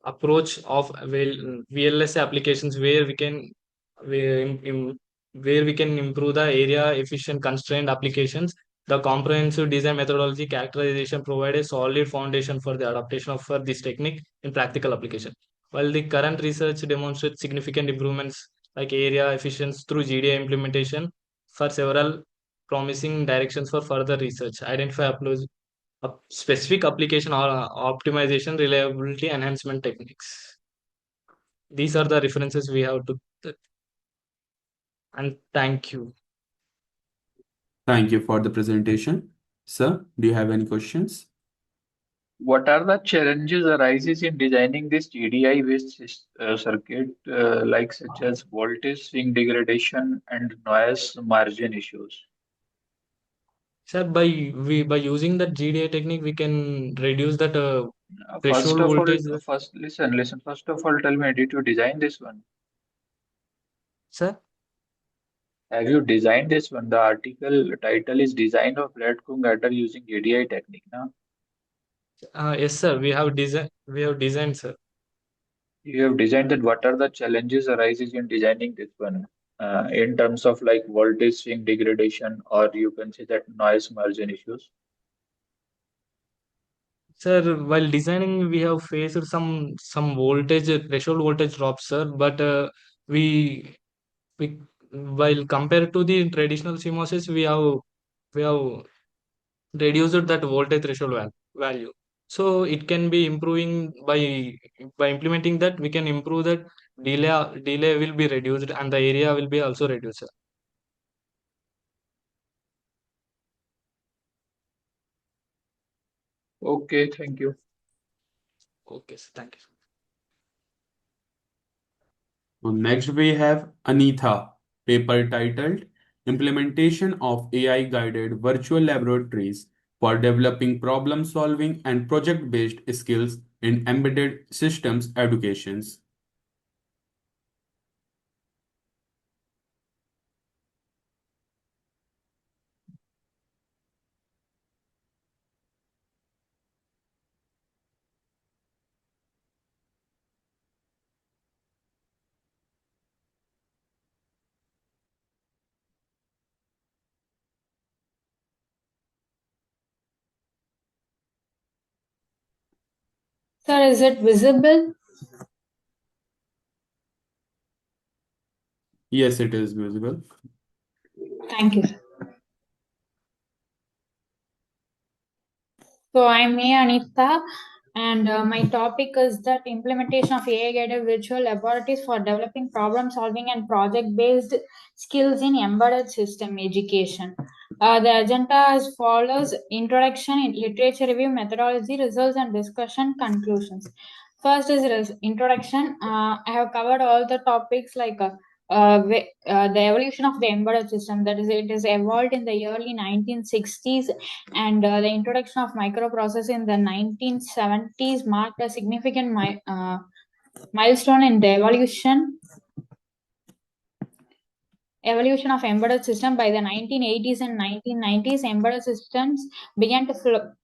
Speaker 7: approach of VLSA applications where, where we can improve the area efficient constrained applications. The comprehensive design methodology characterization provide a solid foundation for the adaptation of for this technique in practical application. While the current research demonstrates significant improvements like area efficiency through GDA implementation for several promising directions for further research, identify specific application or optimization, reliability enhancement techniques. These are the references we have to, and thank you.
Speaker 1: Thank you for the presentation. Sir, do you have any questions?
Speaker 2: What are the challenges arises in designing this GDI based circuit, like such as voltage swing degradation and noise margin issues?
Speaker 7: Sir, by using that GDA technique, we can reduce that
Speaker 2: First
Speaker 7: threshold
Speaker 2: of all,
Speaker 7: voltage.
Speaker 2: listen. First of all, tell me, did you design this one?
Speaker 7: Sir,
Speaker 2: Have you designed this one? The article title is Design of Bradkung Adder using GDI technique. Now,
Speaker 7: yes, sir. We have designed, sir.
Speaker 2: you have designed that. What are the challenges arises in designing this one? In terms of like voltage swing degradation, or you can say that noise margin issues.
Speaker 7: Sir, while designing, we have faced some voltage threshold voltage drops, sir. But we while compared to the traditional CMOSes, we have reduced that voltage threshold value. So it can be improving by implementing that. We can improve that delay will be reduced and the area will be also reduced, sir.
Speaker 2: Okay, thank you.
Speaker 7: Okay, sir. Thank you.
Speaker 1: So next we have Anitha, paper titled Implementation of AI Guided Virtual Laboratories for Developing Problem Solving and Project Based Skills in Embedded Systems Educations.
Speaker 8: Sir, is it visible?
Speaker 1: Yes, it is visible.
Speaker 8: Thank you, sir. So I'm A. Anita, and my topic is that implementation of AI-guided virtual laboratories for developing problem-solving and project-based skills in embedded system education. The agenda is follows: introduction, literature review, methodology, results, and discussion conclusions. First is introduction. I have covered all the topics like the evolution of the embedded system. That is, it is evolved in the early 1960s, and the introduction of microprocessor in the 1970s marked a significant milestone in the evolution of embedded system. By the 1980s and 1990s, embedded systems began to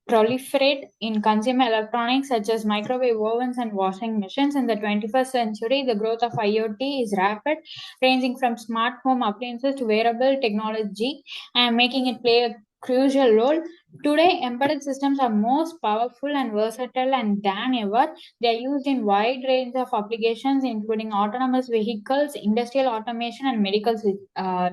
Speaker 8: proliferate in consumer electronics such as microwave ovens and washing machines. In the 21st century, the growth of IoT is rapid, ranging from smart home appliances to wearable technology, and making it play a crucial role. Today, embedded systems are most powerful and versatile and than ever. They are used in wide range of applications, including autonomous vehicles, industrial automation, and medical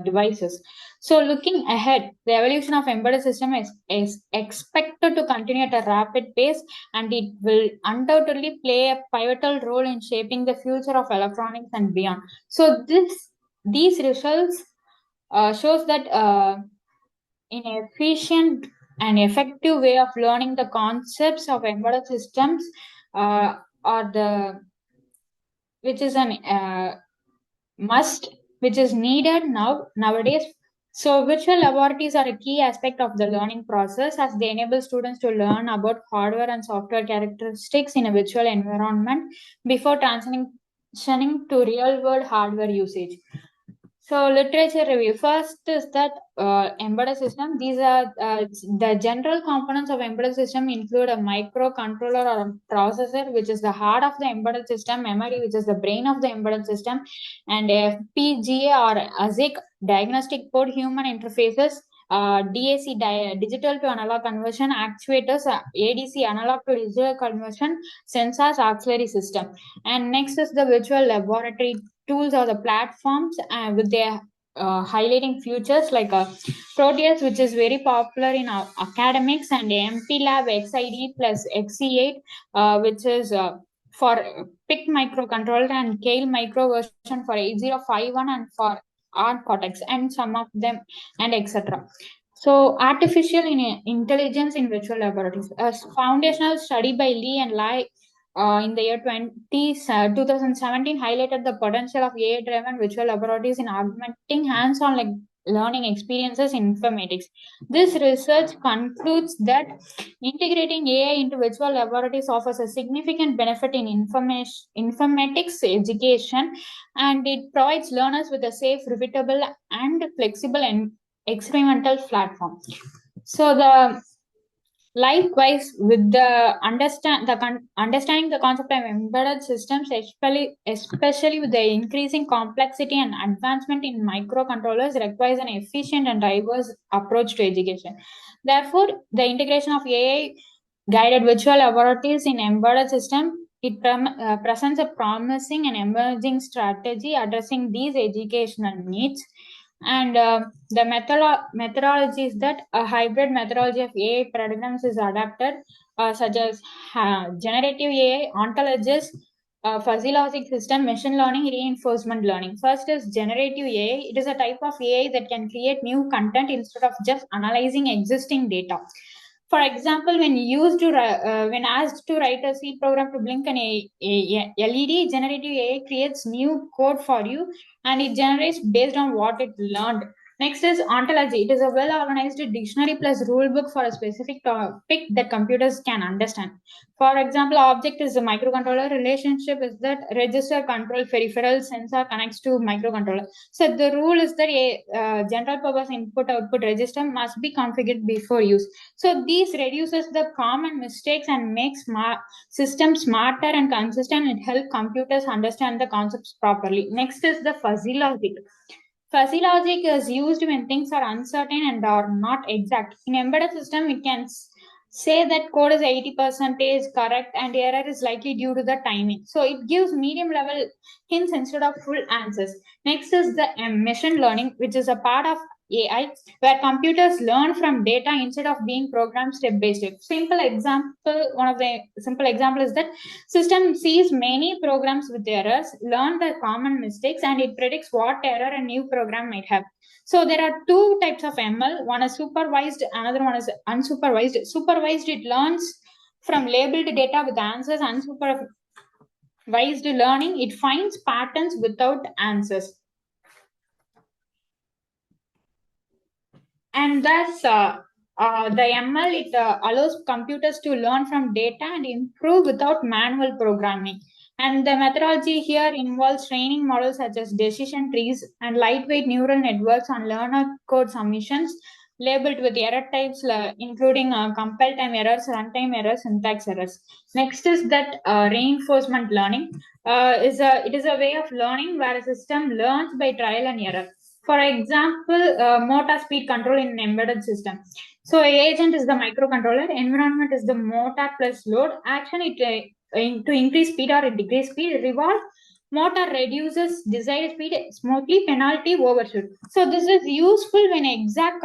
Speaker 8: devices. So, looking ahead, the evolution of embedded system is expected to continue at a rapid pace, and it will undoubtedly play a pivotal role in shaping the future of electronics and beyond. So, these results shows that in efficient and effective way of learning the concepts of embedded systems are the which is an must, which is needed nowadays. So virtual laboratories are a key aspect of the learning process, as they enable students to learn about hardware and software characteristics in a virtual environment before transitioning to real world hardware usage. So literature review. First is that embedded system. These are the general components of embedded system include a microcontroller or a processor, which is the heart of the embedded system, memory, which is the brain of the embedded system, and FPGA or ASIC, diagnostic port, human interfaces, DAC, digital to analog conversion, actuators, ADC, analog to digital conversion, sensors, auxiliary system. And next is the virtual laboratory tools or the platforms with their highlighting features like Proteus, which is very popular in academics, and MP Lab XID plus XC8, which is for PIC microcontroller, and Kale micro version for 8051 and for ARM Cortex, and some of them, and etc. So, artificial intelligence in virtual laboratories. A foundational study by Lee and Lai in the year 2017 highlighted the potential of AI-driven virtual laboratories in augmenting hands-on learning experiences in informatics. This research concludes that integrating AI into virtual laboratories offers a significant benefit in informatics education, and it provides learners with a safe, repeatable, and flexible and experimental platform. So the likewise, with the understanding the concept of embedded systems, especially with the increasing complexity and advancement in microcontrollers, requires an efficient and diverse approach to education. Therefore, the integration of AI guided virtual laboratories in embedded system, it presents a promising and emerging strategy addressing these educational needs. And the methodology is that a hybrid methodology of AI paradigms is adapted, such as generative AI, ontologies, fuzzy logic system, machine learning, reinforcement learning. First is generative AI. It is a type of AI that can create new content instead of just analyzing existing data. For example, when asked to write a C program to blink an LED, generative AI creates new code for you, and it generates based on what it learned. Next is ontology. It is a well-organized dictionary plus rule book for a specific topic that computers can understand. For example, object is a microcontroller. Relationship is that register, control, peripheral, sensor connects to microcontroller. So the rule is that a general purpose input-output register must be configured before use. So this reduces the common mistakes and makes systems smarter and consistent. It helps computers understand the concepts properly. Next is the fuzzy logic. Fuzzy logic is used when things are uncertain and are not exact. In embedded system, it can say that code is 80% correct and error is likely due to the timing. So it gives medium level hints instead of full answers. Next is the machine learning, which is a part of AI where computers learn from data instead of being programmed step by step. One of the simple example is that system sees many programs with errors, learn the common mistakes, and it predicts what error a new program might have. So there are two types of ML. One is supervised, another one is unsupervised. Supervised, it learns from labeled data with answers. Unsupervised learning, it finds patterns without answers. And thus, the ML, it allows computers to learn from data and improve without manual programming. And the methodology here involves training models such as decision trees and lightweight neural networks on learner code submissions labeled with error types, including compile time errors, runtime errors, syntax errors. Next is that reinforcement learning. It is a way of learning where a system learns by trial and error. For example, motor speed control in an embedded system. So, agent is the microcontroller, environment is the motor plus load. Action to increase speed or decrease speed. Reward motor reduces desired speed smoothly, penalty overshoot. So this is useful when exact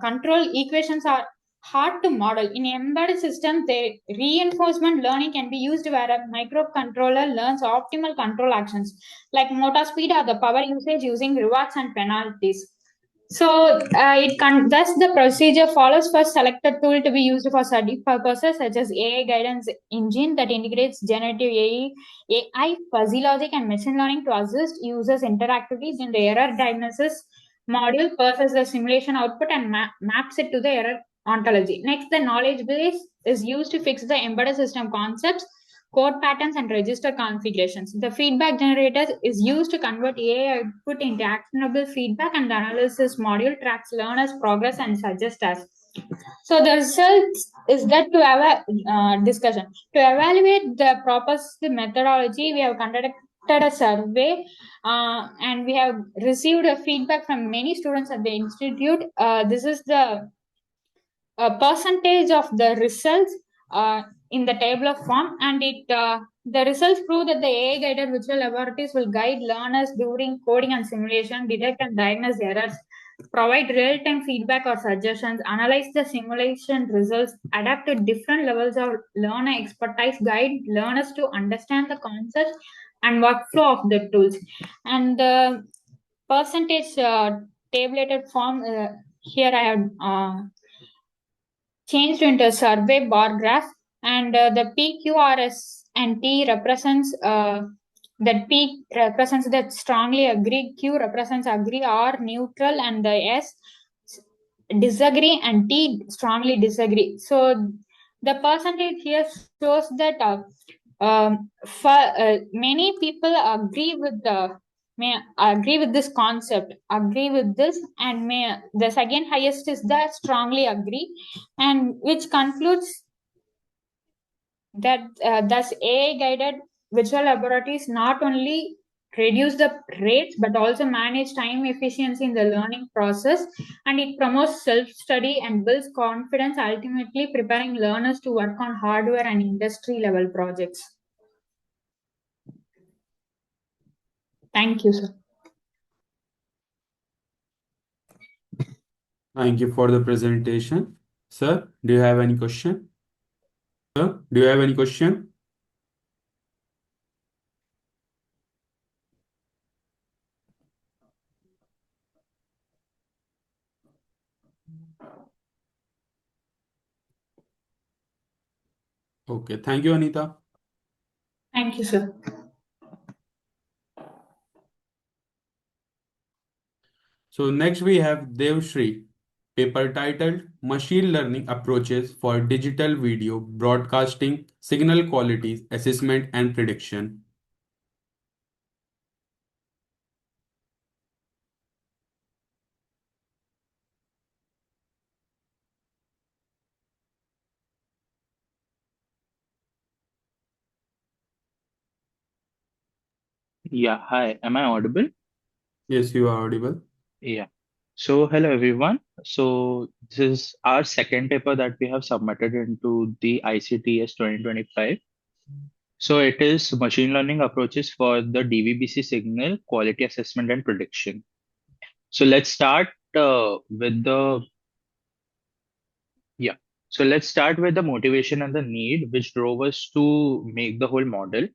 Speaker 8: control equations are hard to model. In embedded system, the reinforcement learning can be used where a microcontroller learns optimal control actions like motor speed or the power usage using rewards and penalties. So thus the procedure follows first select a tool to be used for study purposes such as AI guidance engine that integrates generative AI, fuzzy logic, and machine learning to assist users interactively. Then the error diagnosis module processes the simulation output and maps it to the error ontology. Next, the knowledge base is used to fix the embedded system concepts, code patterns, and register configurations. The feedback generator is used to convert AI output into actionable feedback, and the analysis module tracks learners' progress and suggests tasks. So the results is that to have a discussion. To evaluate the proposed methodology, we have conducted a survey and we have received a feedback from many students at the institute. This is the a percentage of the results in the table of form, and the results prove that the AI guided virtual laboratories will guide learners during coding and simulation, detect and diagnose errors, provide real-time feedback or suggestions, analyze the simulation results, adapt to different levels of learner expertise, guide learners to understand the concepts and workflow of the tools. And the percentage tabulated form here I have changed into a survey bar graph, and the PQRS and T represents that P represents that strongly agree, Q represents agree or neutral, and the S disagree, and T strongly disagree. So the percentage here shows that many people may agree with this concept, agree with this, and the second highest is the strongly agree, and which concludes that thus AI guided virtual laboratories not only reduce the rates but also manage time efficiency in the learning process, and it promotes self-study and builds confidence, ultimately preparing learners to work on hardware and industry level projects. Thank you, sir.
Speaker 1: Thank you for the presentation. Sir, do you have any question? Sir, do you have any question? Okay, thank you, Anita.
Speaker 8: Thank you, sir.
Speaker 1: So next we have Devshri, paper titled Machine Learning Approaches for Digital Video Broadcasting, Signal Quality Assessment and Prediction.
Speaker 6: Yeah, hi. Am I audible?
Speaker 1: Yes, you are audible.
Speaker 6: Yeah. So, hello everyone. So this is our second paper that we have submitted into the ICTS 2025. So it is machine learning approaches for the DVBC signal quality assessment and prediction. So let's start with the yeah. So let's start with the motivation and the need which drove us to make the whole model.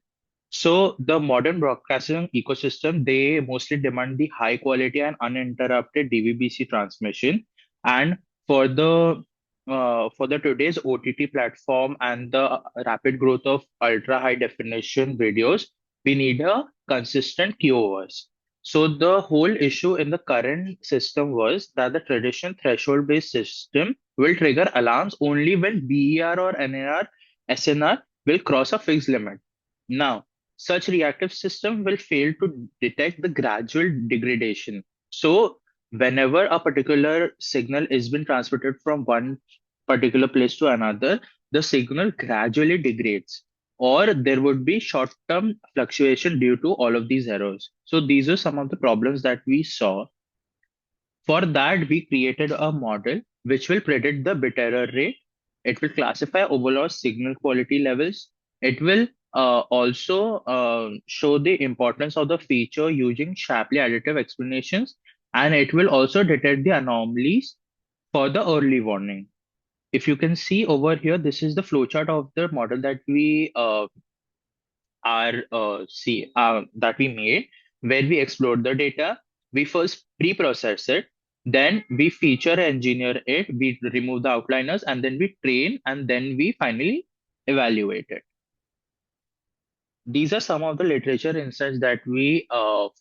Speaker 6: So the modern broadcasting ecosystem, they mostly demand the high quality and uninterrupted DVB-C transmission. And for the today's OTT platform and the rapid growth of ultra high definition videos, we need a consistent QoS. So the whole issue in the current system was that the traditional threshold based system will trigger alarms only when BER or NAR, SNR will cross a fixed limit. Now, such reactive system will fail to detect the gradual degradation. So whenever a particular signal is being transmitted from one particular place to another, the signal gradually degrades, or there would be short-term fluctuation due to all of these errors. So these are some of the problems that we saw. For that, we created a model which will predict the bit error rate. It will classify overall signal quality levels. It will also show the importance of the feature using Shapley additive explanations, and it will also detect the anomalies for the early warning. If you can see over here, this is the flowchart of the model that we that we made, where we explore the data. We first pre-process it, then we feature engineer it, we remove the outliners, and then we train, and then we finally evaluate it. These are some of the literature insights that we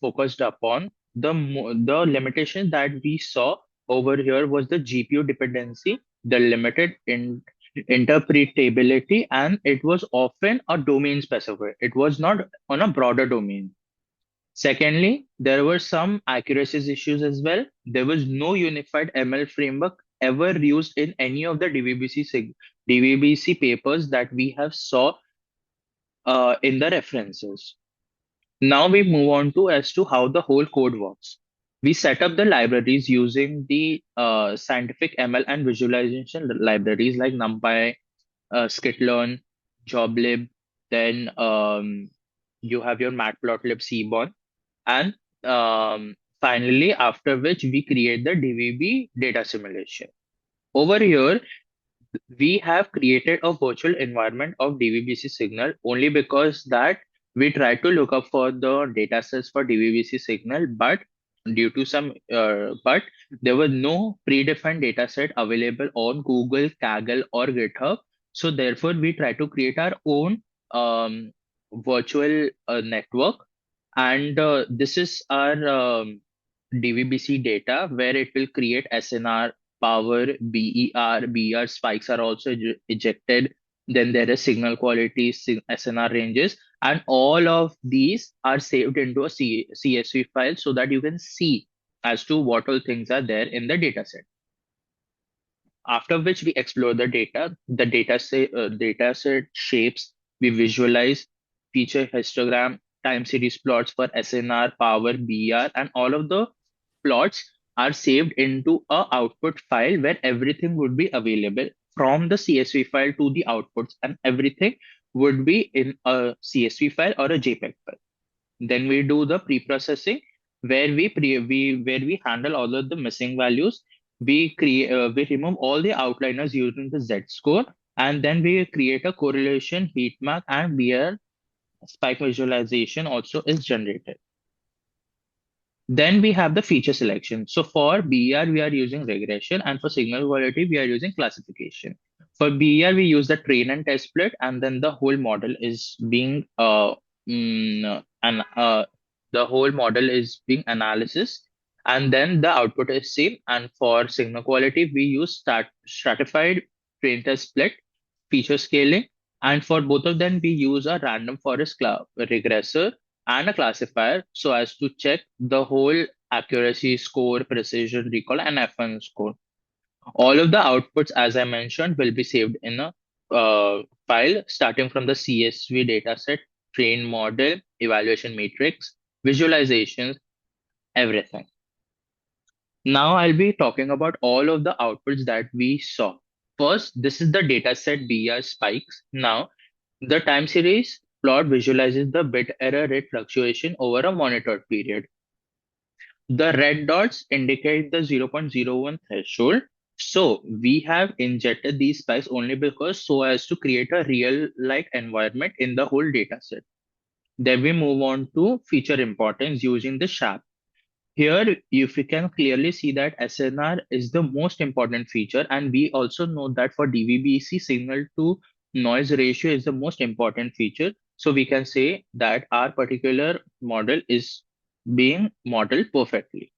Speaker 6: focused upon. The limitation that we saw over here was the GPU dependency, the limited interpretability, and it was often a domain specific. It was not on a broader domain. Secondly, there were some accuracy issues as well. There was no unified ML framework ever used in any of the DVBC papers that we have saw in the references. Now we move on to as to how the whole code works. We set up the libraries using the scientific ML and visualization libraries like NumPy, skitlearn, joblib, then you have your matplotlib seaborn, and finally, after which we create the DVB data simulation. Over here, we have created a virtual environment of DVB-C signal only because that we tried to look up for the data sets for DVB-C signal, but due to some but there was no predefined data set available on Google, Kaggle, or GitHub. So therefore, we try to create our own virtual network, and this is our DVB-C data where it will create SNR, power, BER spikes are also ejected. Then there is signal quality, SNR ranges, and all of these are saved into a CSV file so that you can see as to what all things are there in the data set. After which we explore the data, the data set shapes, we visualize, feature histogram, time series plots for SNR, power, BR, and all of the plots are saved into a output file where everything would be available from the CSV file to the outputs, and everything would be in a CSV file or a JPEG file. Then we do the pre-processing where we handle all of the missing values. We remove all the outliners using the Z-score, and then we create a correlation heat map, and BR spike visualization also is generated. Then we have the feature selection. So for BER, we are using regression, and for signal quality, we are using classification. For BER, we use the train and test split, and then the whole model is being the whole model is being analysis, and then the output is same. And for signal quality, we use stratified train test split, feature scaling, and for both of them, we use a random forest regressor and a classifier so as to check the whole accuracy score, precision, recall, and F1 score. All of the outputs, as I mentioned, will be saved in a file starting from the CSV dataset, train model, evaluation matrix, visualizations, everything. Now I'll be talking about all of the outputs that we saw. First, this is the dataset BR spikes. Now, the time series plot visualizes the bit error rate fluctuation over a monitored period. The red dots indicate the 0.01 threshold. So we have injected these spikes only because so as to create a real like environment in the whole dataset. Then we move on to feature importance using the SHAP. Here, if you can clearly see that SNR is the most important feature, and we also know that for DVB-C, signal to noise ratio is the most important feature. So we can say that our particular model is being modeled perfectly.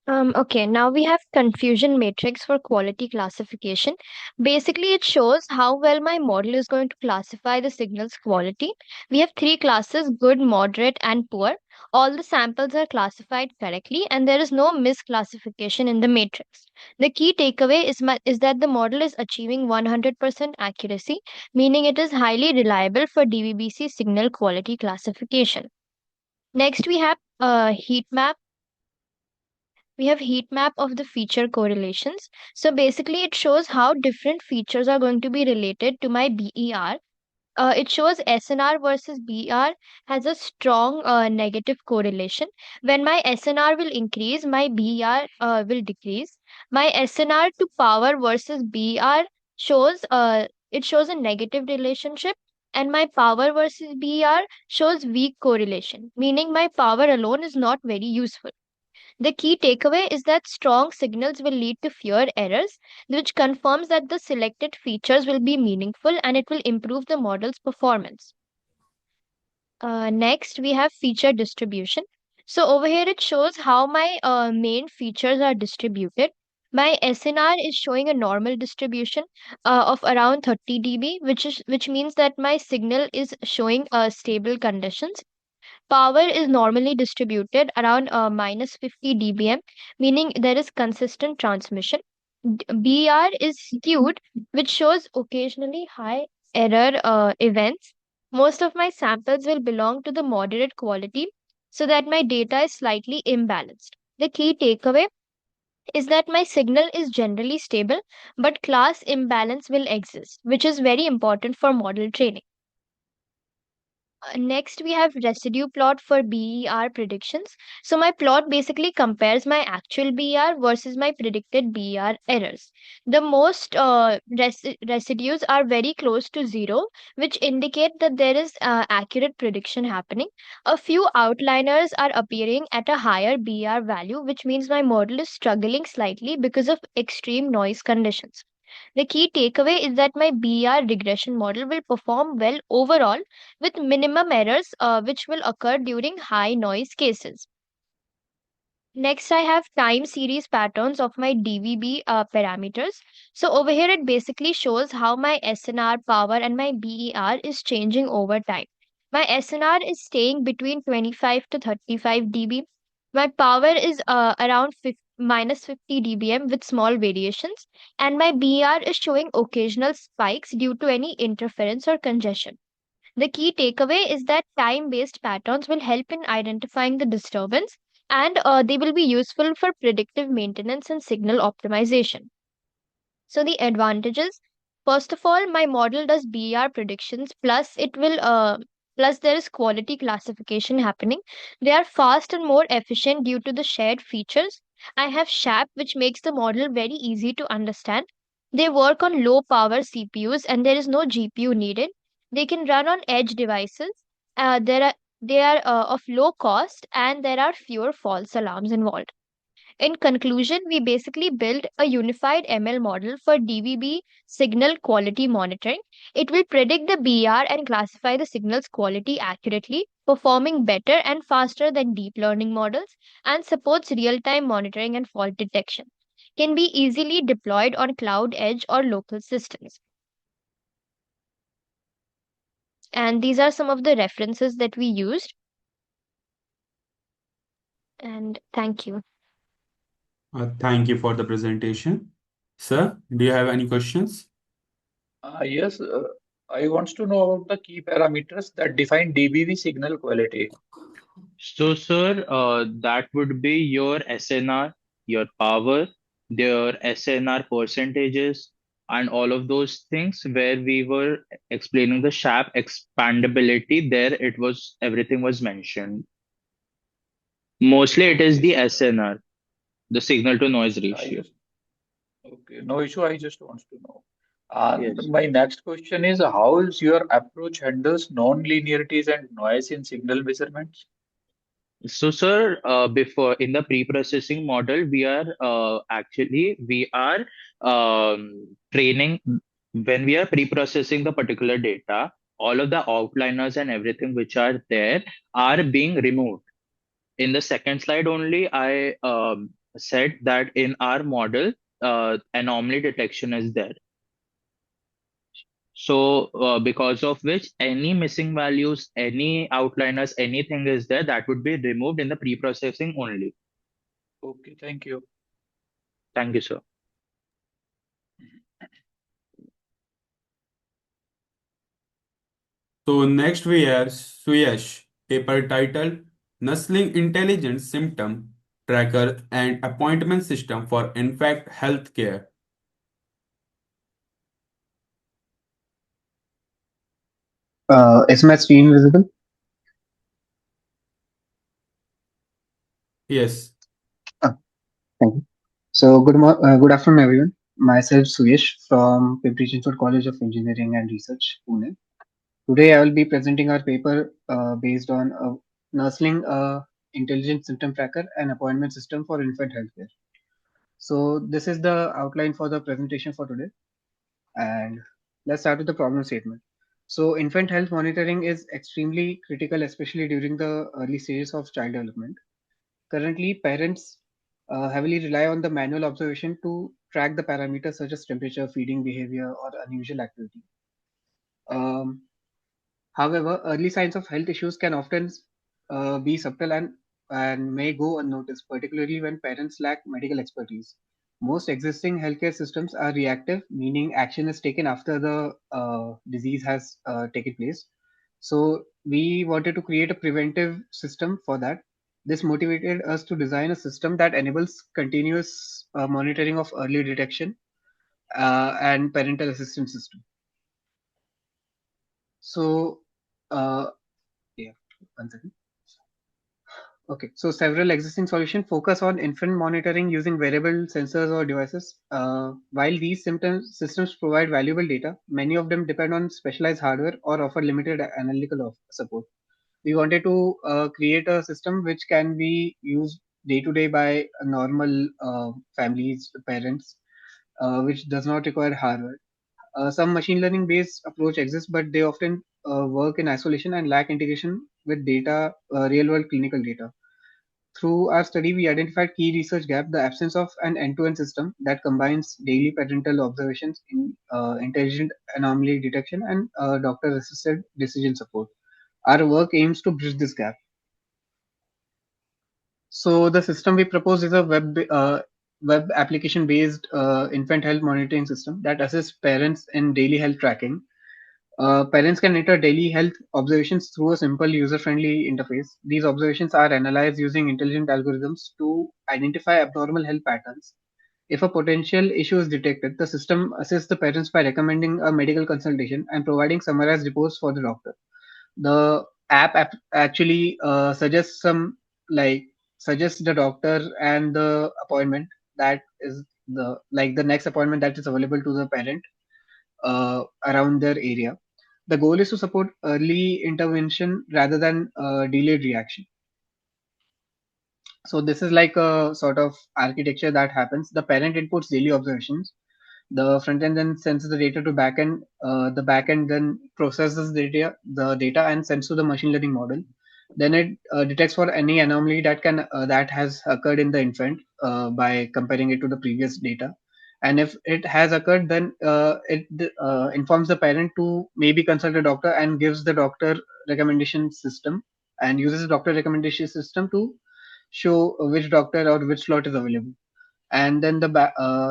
Speaker 5: Okay, now we have confusion matrix for quality classification. Basically, it shows how well my model is going to classify the signal's quality. We have three classes: good, moderate, and poor. All the samples are classified correctly, and there is no misclassification in the matrix. The key takeaway is that the model is achieving 100% accuracy, meaning it is highly reliable for DVB-C signal quality classification. Next, we have heat map of the feature correlations. So basically, it shows how different features are going to be related to my BER. It shows SNR versus BER has a strong negative correlation. When my SNR will increase, my BER will decrease. My SNR to power versus BER shows a negative relationship, and my power versus BER shows weak correlation, meaning my power alone is not very useful. The key takeaway is that strong signals will lead to fewer errors, which confirms that the selected features will be meaningful and it will improve the model's performance. Next, we have feature distribution. So over here, it shows how my main features are distributed. My SNR is showing a normal distribution of around 30 dB, which means that my signal is showing stable conditions. Power is normally distributed around minus 50 dBm, meaning there is consistent transmission. BR is skewed, which shows occasionally high error events. Most of my samples will belong to the moderate quality, so that my data is slightly imbalanced. The key takeaway is that my signal is generally stable, but class imbalance will exist, which is very important for model training. Next, we have residue plot for BER predictions. So my plot basically compares my actual BER versus my predicted BER errors. The most residues are very close to zero, which indicate that there is accurate prediction happening. A few outliers are appearing at a higher BER value, which means my model is struggling slightly because of extreme noise conditions. The key takeaway is that my BR regression model will perform well overall with minimum errors, which will occur during high noise cases. Next, I have time series patterns of my DVB parameters. So over here, it basically shows how my SNR power and my BER is changing over time. My SNR is staying between 25 to 35 dB. My power is around minus 50 dBm with small variations, and my BER is showing occasional spikes due to any interference or congestion. The key takeaway is that time based patterns will help in identifying the disturbance, and they will be useful for predictive maintenance and signal optimization. So, the advantages: first of all, my model does BER predictions, plus there is quality classification happening. They are fast and more efficient due to the shared features. I have SHAP, which makes the model very easy to understand. They work on low power CPUs and there is no GPU needed. They can run on edge devices. They are of low cost and there are fewer false alarms involved. In conclusion, we basically built a unified ML model for DVB signal quality monitoring. It will predict the BR and classify the signal's quality accurately, performing better and faster than deep learning models, and supports real time monitoring and fault detection. Can be easily deployed on cloud edge or local systems. And these are some of the references that we used. And thank you.
Speaker 1: Thank you for the presentation. Sir, do you have any questions?
Speaker 2: Yes, I wants to know about the key parameters that define DBV signal quality.
Speaker 6: So, sir, that would be your SNR, your power, their SNR percentages, and all of those things where we were explaining the SHAP expandability. There, it was everything was mentioned. Mostly, it is
Speaker 2: Okay,
Speaker 6: the
Speaker 2: sir.
Speaker 6: SNR, the signal to noise
Speaker 2: Okay,
Speaker 6: ratio.
Speaker 2: okay, no issue. I just want to know. And
Speaker 6: Yes.
Speaker 2: my next question is, how is your approach handles non-linearities and noise in signal measurements?
Speaker 6: So, sir, before in the pre-processing model, we are training when we are pre-processing the particular data. All of the outliners and everything which are there are being removed. In the second slide only, I said that in our model, anomaly detection is there. So, because of which any missing values, any outliners, anything is there that would be removed in the pre-processing only.
Speaker 2: Okay, thank you.
Speaker 6: Thank you, sir.
Speaker 1: So next we have Suyash, paper title Nursling Intelligence Symptom Tracker and Appointment System for Infant Healthcare.
Speaker 9: Is my screen visible?
Speaker 1: Yes.
Speaker 9: Ah, thank you. So, good afternoon, everyone. Myself, Suyesh from Pimpri Chinchwad College of Engineering and Research, Pune. Today, I will be presenting our paper based on nursling intelligent symptom tracker and appointment system for infant healthcare. So, this is the outline for the presentation for today. And let's start with the problem statement. So, infant health monitoring is extremely critical, especially during the early stages of child development. Currently, parents heavily rely on the manual observation to track the parameters such as temperature, feeding behavior, or unusual activity. Um, However, early signs of health issues can often be subtle and may go unnoticed, particularly when parents lack medical expertise. Most existing healthcare systems are reactive, meaning action is taken after the disease has taken place. So, we wanted to create a preventive system for that. This motivated us to design a system that enables continuous monitoring of early detection and parental assistance system. So, uh, yeah, one second. Okay, so several existing solutions focus on infant monitoring using wearable sensors or devices. While these systems provide valuable data, many of them depend on specialized hardware or offer limited analytical support. We wanted to create a system which can be used day to day by normal families, parents, which does not require hardware. Some machine learning based approach exists, but they often work in isolation and lack integration with data, real world clinical data. Through our study, we identified key research gap: the absence of an end-to-end system that combines daily parental observations in intelligent anomaly detection and doctor-assisted decision support. Our work aims to bridge this gap. So the system we propose is a web application-based infant health monitoring system that assists parents in daily health tracking. Parents can enter daily health observations through a simple user-friendly interface. These observations are analyzed using intelligent algorithms to identify abnormal health patterns. If a potential issue is detected, the system assists the parents by recommending a medical consultation and providing summarized reports for the doctor. The app actually like suggests the doctor and the appointment that is the next appointment that is available to the parent around their area. The goal is to support early intervention rather than delayed reaction. So this is like a sort of architecture that happens. The parent inputs daily observations. The front end then sends the data to backend. The backend then processes the data and sends to the machine learning model. Then it detects for any anomaly that has occurred in the infant by comparing it to the previous data. And if it has occurred, then it informs the parent to maybe consult a doctor and gives the doctor recommendation system and uses the doctor recommendation system to show which doctor or which slot is available. And then the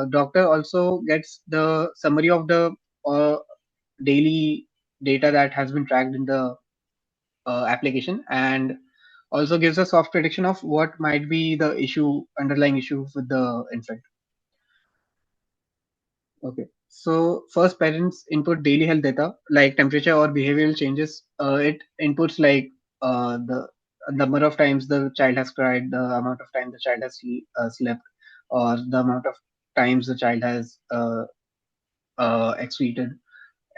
Speaker 9: doctor also gets the summary of the uh, daily data that has been tracked in the application, and Also gives a soft prediction of what might be the underlying issue with the infant. Okay. So first, parents input daily health data like temperature or behavioral changes. It inputs like the number of times the child has cried, the amount of time the child has slept, or the amount of times the child has excreted,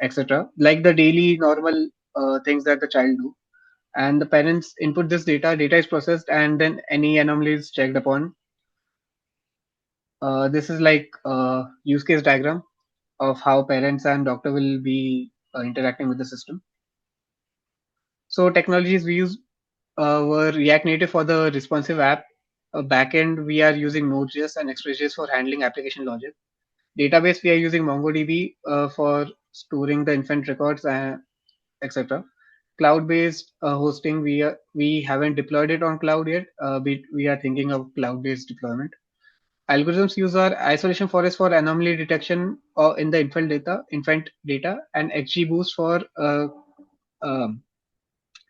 Speaker 9: etc. Like the daily normal things that the child do. And the parents input this data. Data is processed, and then any anomalies checked upon. This is like a use case diagram of how parents and doctor will be interacting with the system. So technologies we use were React Native for the responsive app. Backend we are using Node.js and Express.js for handling application logic. Database we are using MongoDB for storing the infant records and etc. Cloud-based hosting we haven't deployed it on cloud yet. We are thinking of cloud-based deployment. Algorithms use our isolation forest for anomaly detection in the infant data, and XGBoost for um,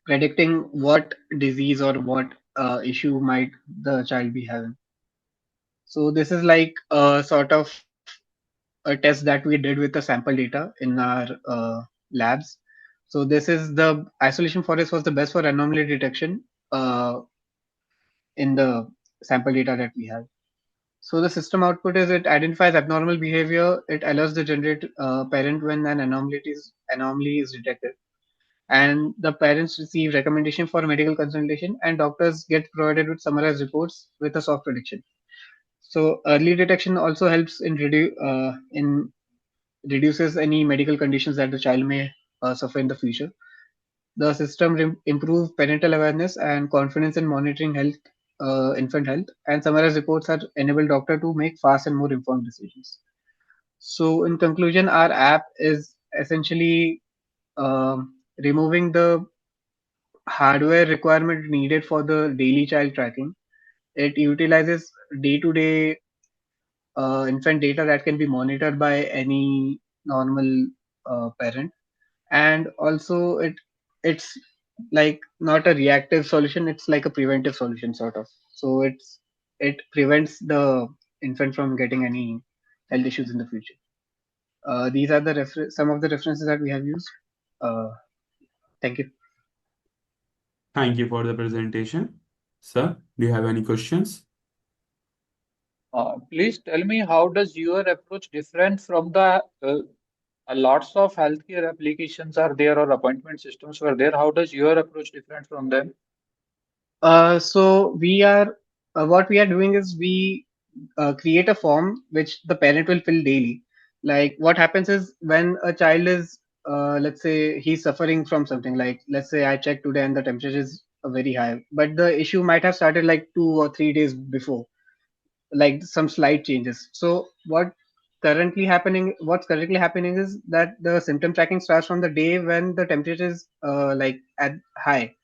Speaker 9: predicting what disease or what issue might the child be having. So this is like a sort of a test that we did with the sample data in our labs. So this is the isolation forest was the best for anomaly detection in the sample data that we have. So the system output is it identifies abnormal behavior. It alerts the generate parent when an anomaly is detected, and the parents receive recommendation for medical consultation, and doctors get provided with summarized reports with a soft prediction. So early detection also helps in reduces any medical conditions that the child may suffer in the future. The system improve parental awareness and confidence in monitoring infant health, and summarized reports are enable doctor to make fast and more informed decisions. So, in conclusion, our app is essentially removing the hardware requirement needed for the daily child tracking. It utilizes day-to-day infant data that can be monitored by any normal parent, and also it's like not a reactive solution, it's like a preventive solution sort of. So it prevents the infant from getting any health issues in the future. These are the some of the references that we have used. uh, Thank you.
Speaker 1: Thank you for the presentation. Sir, do you have any questions?
Speaker 2: Please tell me, how does your approach different from the lots of healthcare applications are there or appointment systems were there? How does your approach different from them?
Speaker 9: So we are what we are doing is we create a form which the parent will fill daily. Like what happens is when a child is, let's say he's suffering from something, like let's say I checked today and the temperature is very high, but the issue might have started like 2 or 3 days before, like some slight changes. So what's currently happening is that the symptom tracking starts from the day when the temperature is like at high,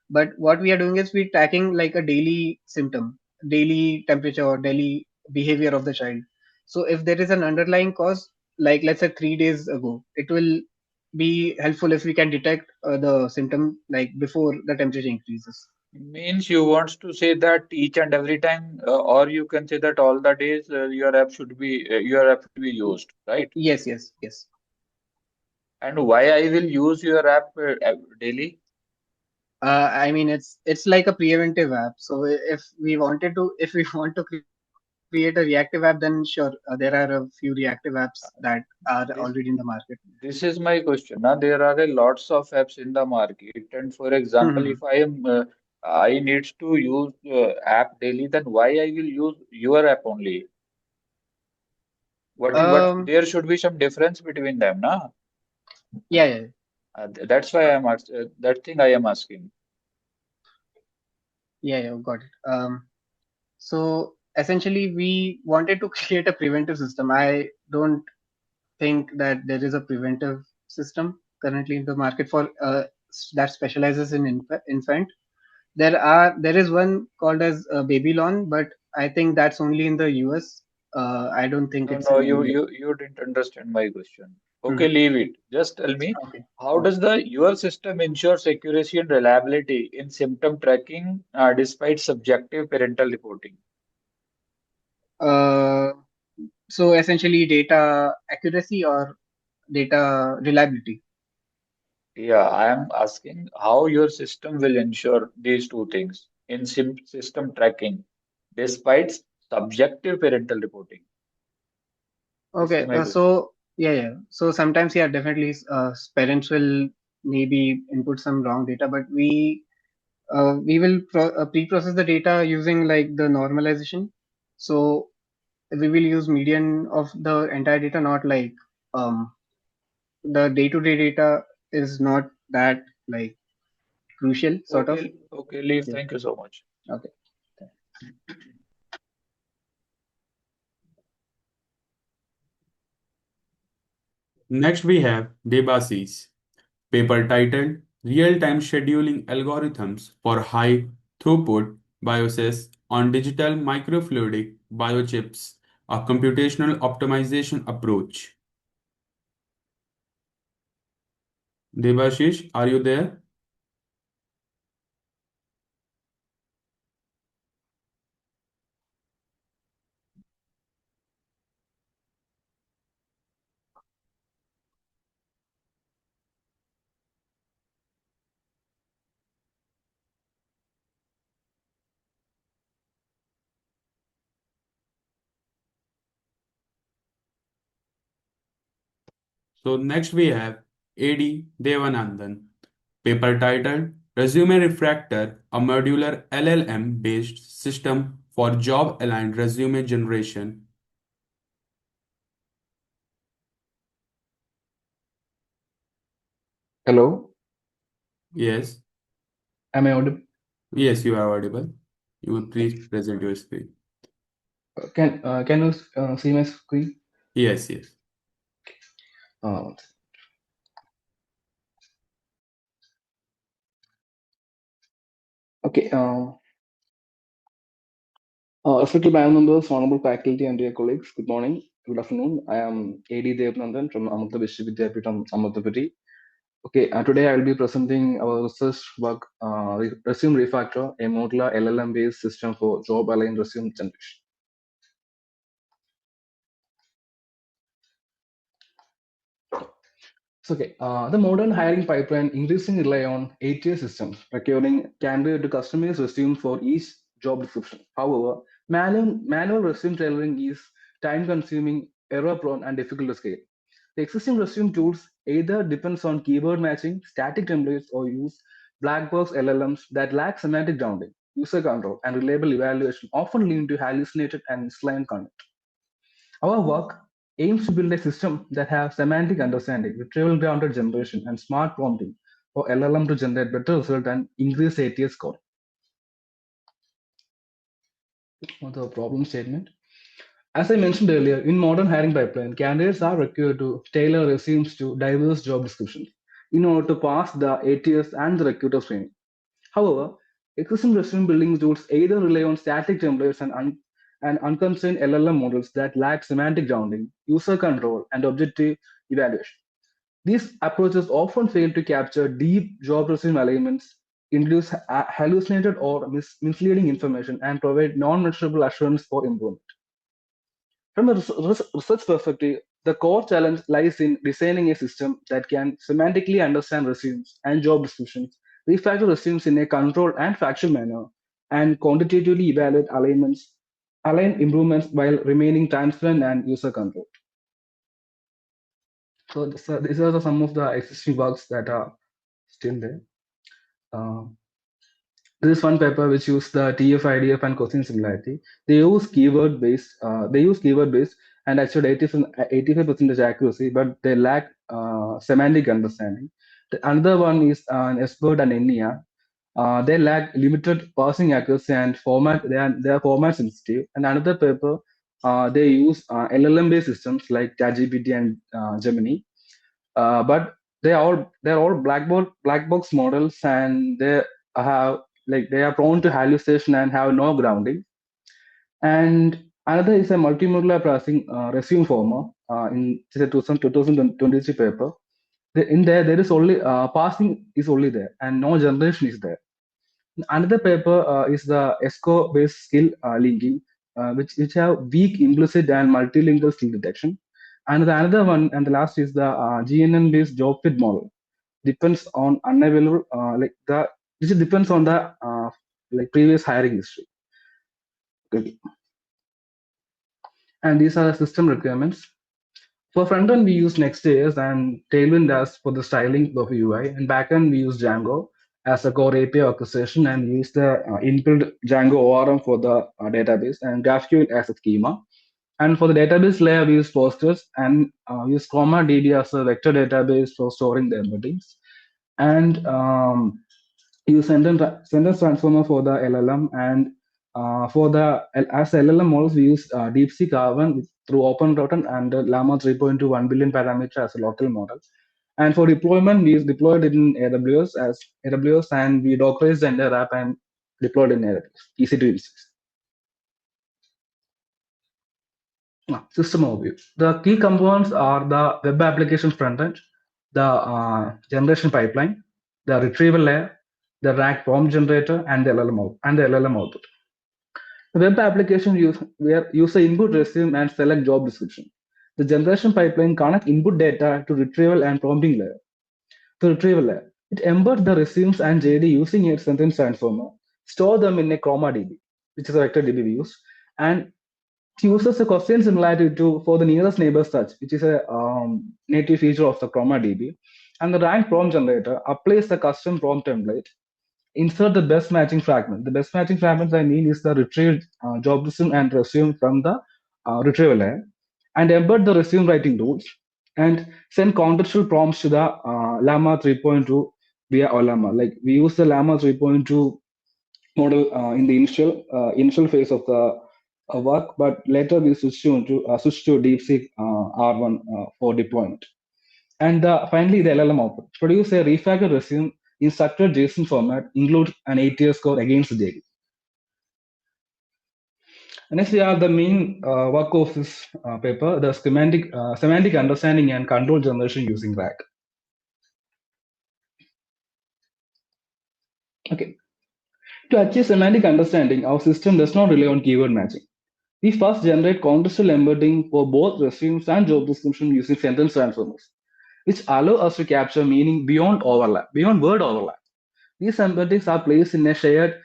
Speaker 9: but what we are doing is we're tracking like a daily symptom, daily temperature, or daily behavior of the child. So if there is an underlying cause, like let's say 3 days ago, it will be helpful if we can detect the symptom like before the temperature increases.
Speaker 2: Means you want to say that each and every time, or you can say that all the days your app should be used, right?
Speaker 9: Yes, yes, yes.
Speaker 2: And why I will use your app daily?
Speaker 9: I mean, it's like a preventive app. So if we want to create a reactive app, then sure, there are a few reactive apps that are already in the
Speaker 2: This
Speaker 9: market.
Speaker 2: this is my question. Now there are a lots of apps in the market, and for example, if I need to use app daily, then why I will use your app only? What
Speaker 9: um,
Speaker 2: there should be some difference between them, na?
Speaker 9: yeah, yeah,
Speaker 2: That's why that thing I am asking.
Speaker 9: yeah, yeah, got it. So essentially, we wanted to create a preventive system. I don't think that there is a preventive system currently in the market for that specializes in infant. There is one called as Babylon, but I think that's only in the US. I don't think
Speaker 2: No,
Speaker 9: it's
Speaker 2: no,
Speaker 9: in
Speaker 2: you
Speaker 9: India.
Speaker 2: you you didn't understand my question. Okay, leave it. Just tell me,
Speaker 9: Okay.
Speaker 2: how does the your system ensures accuracy and reliability in symptom tracking despite subjective parental reporting?
Speaker 9: Uh, so essentially, data accuracy or data reliability.
Speaker 2: Yeah, I am asking how your system will ensure these two things in system tracking despite subjective parental reporting.
Speaker 9: Okay.
Speaker 2: इससे मैं पूछ
Speaker 9: So yeah, yeah. So sometimes, yeah, definitely, parents will maybe input some wrong data, but we will pre-process the data using like the normalization. So we will use median of the entire data, not like um the day-to-day data is not that like crucial, sort of.
Speaker 2: Okay, okay, leave.
Speaker 9: Yeah.
Speaker 2: Thank you so much.
Speaker 9: Okay.
Speaker 1: Next, we have Debasis, paper titled Real-Time Scheduling Algorithms for High Throughput Bioses on Digital Microfluidic Biochips, a computational optimization approach. Debashish, are you there? So next we have A.D. Devanandan, paper titled Resume Refractor, a modular LLM-based system for job-aligned resume generation.
Speaker 10: Hello,
Speaker 1: Yes,
Speaker 10: am I audible?
Speaker 1: yes, you are audible. You will please present your screen.
Speaker 10: Can you see my screen?
Speaker 1: Yes, yes.
Speaker 10: Uh, okay. Respected panel members, honorable faculty, and dear colleagues, good morning, good afternoon. I am A.D. Devanandan from Amrita Vishwavidyapeetham, Samarthapuri. Okay, today I will be presenting our research work, Resume Refactor, a modular LLM-based system for job-aligned resume generation. So, okay, the modern hiring pipeline increasingly rely on ATS systems, procuring candidate to customize resume for each job description. However, manual resume tailoring is time-consuming, error-prone, and difficult to scale. The existing resume tools either depends on keyword matching, static templates, or use black box LLMs that lack semantic grounding, user control, and reliable evaluation, often leading to hallucinated and misaligned content. Our work aims to build a system that has semantic understanding, retrieval grounded generation, and smart prompting for LLM to generate better results and increase ATS score. The problem statement. As I mentioned earlier, in modern hiring pipeline, candidates are required to tailor resumes to diverse job descriptions in order to pass the ATS and the recruiter screening. However, existing resume building tools either rely on static templates and unconstrained LLM models that lack semantic grounding, user control, and objective evaluation. These approaches often fail to capture deep job resume alignments, introduce hallucinated or misleading information, and provide non-measurable assurance for improvement. From a research perspective, the core challenge lies in designing a system that can semantically understand resumes and job descriptions, refactor resumes in a controlled and factual manner, and quantitatively evaluate align improvements while remaining transparent and user controlled. So these are some of the existing works that are still there. Uh, This is one paper which use the TF, IDF, and cosine similarity. They use keyword based. They use keyword based and actually 85% accuracy, but they lack semantic understanding. Another one is an SBIRD and ENIA. They lack limited parsing accuracy and format. They are format sensitive. And another paper, they use LLM based systems like ChatGPT and Gemini, but they're all black box models, and have they are prone to hallucination and have no grounding. And another is a multimodular parsing resume former. in say 2023 paper. In there is only passing is only there and no generation is there. Another paper is the ESCO based skill linking, which have weak implicit and multilingual skill detection. And the another one and the last is the GNN based job fit model. Depends on unavailable which depends on the like previous hiring history. Okay. And these are the system requirements. For front end, we use Next.js and Tailwind as for the styling of UI. And backend, we use Django as a core API orchestration and use the inbuilt Django ORM for the database and GraphQL as a schema. And for the database layer, we use Postgres and use ChromaDB as a vector database for storing the embeddings. And use sentence transformer for the LLM and for the as LLM models we use DeepSeek R1 through OpenRouter and Llama 3.2 1 billion parameter as a local model. And for deployment, we deployed it in AWS and we Dockerized the entire app and deployed in AWS. Easy to use. System overview. The key components are the web application frontend, the generation pipeline, the retrieval layer, the RAG prompt generator, and the LLM output. The web application where user input resume and select job description. The generation pipeline connect input data to retrieval and prompting layer. The retrieval layer. It embeds the resumes and JD using a sentence transformer, store them in a ChromaDB, which is a vector DB we use, and it uses a question similarity to for the nearest neighbor search, which is a native feature of the ChromaDB. And the rank prompt generator applies the custom prompt template. Insert the best matching fragment. The best matching fragments I mean is the retrieved job description and resume from the retrieval layer, and embed the resume writing rules, and send contextual prompts to the Llama 3.2 via Olama. Like we use the Llama 3.2 model in the initial phase of the work, but later we switch to DeepSeek R1 for deployment. And finally, the LLM output. Produce a refactored resume in structured JSON format, include an ATS score against the JD. And next, we have the main work of this paper, the semantic understanding and control generation using RAG. Okay. To achieve semantic understanding, our system does not rely on keyword matching. We first generate contextual embedding for both resumes and job description using sentence transformers, which allow us to capture meaning beyond word overlap. These embeddings are placed in a shared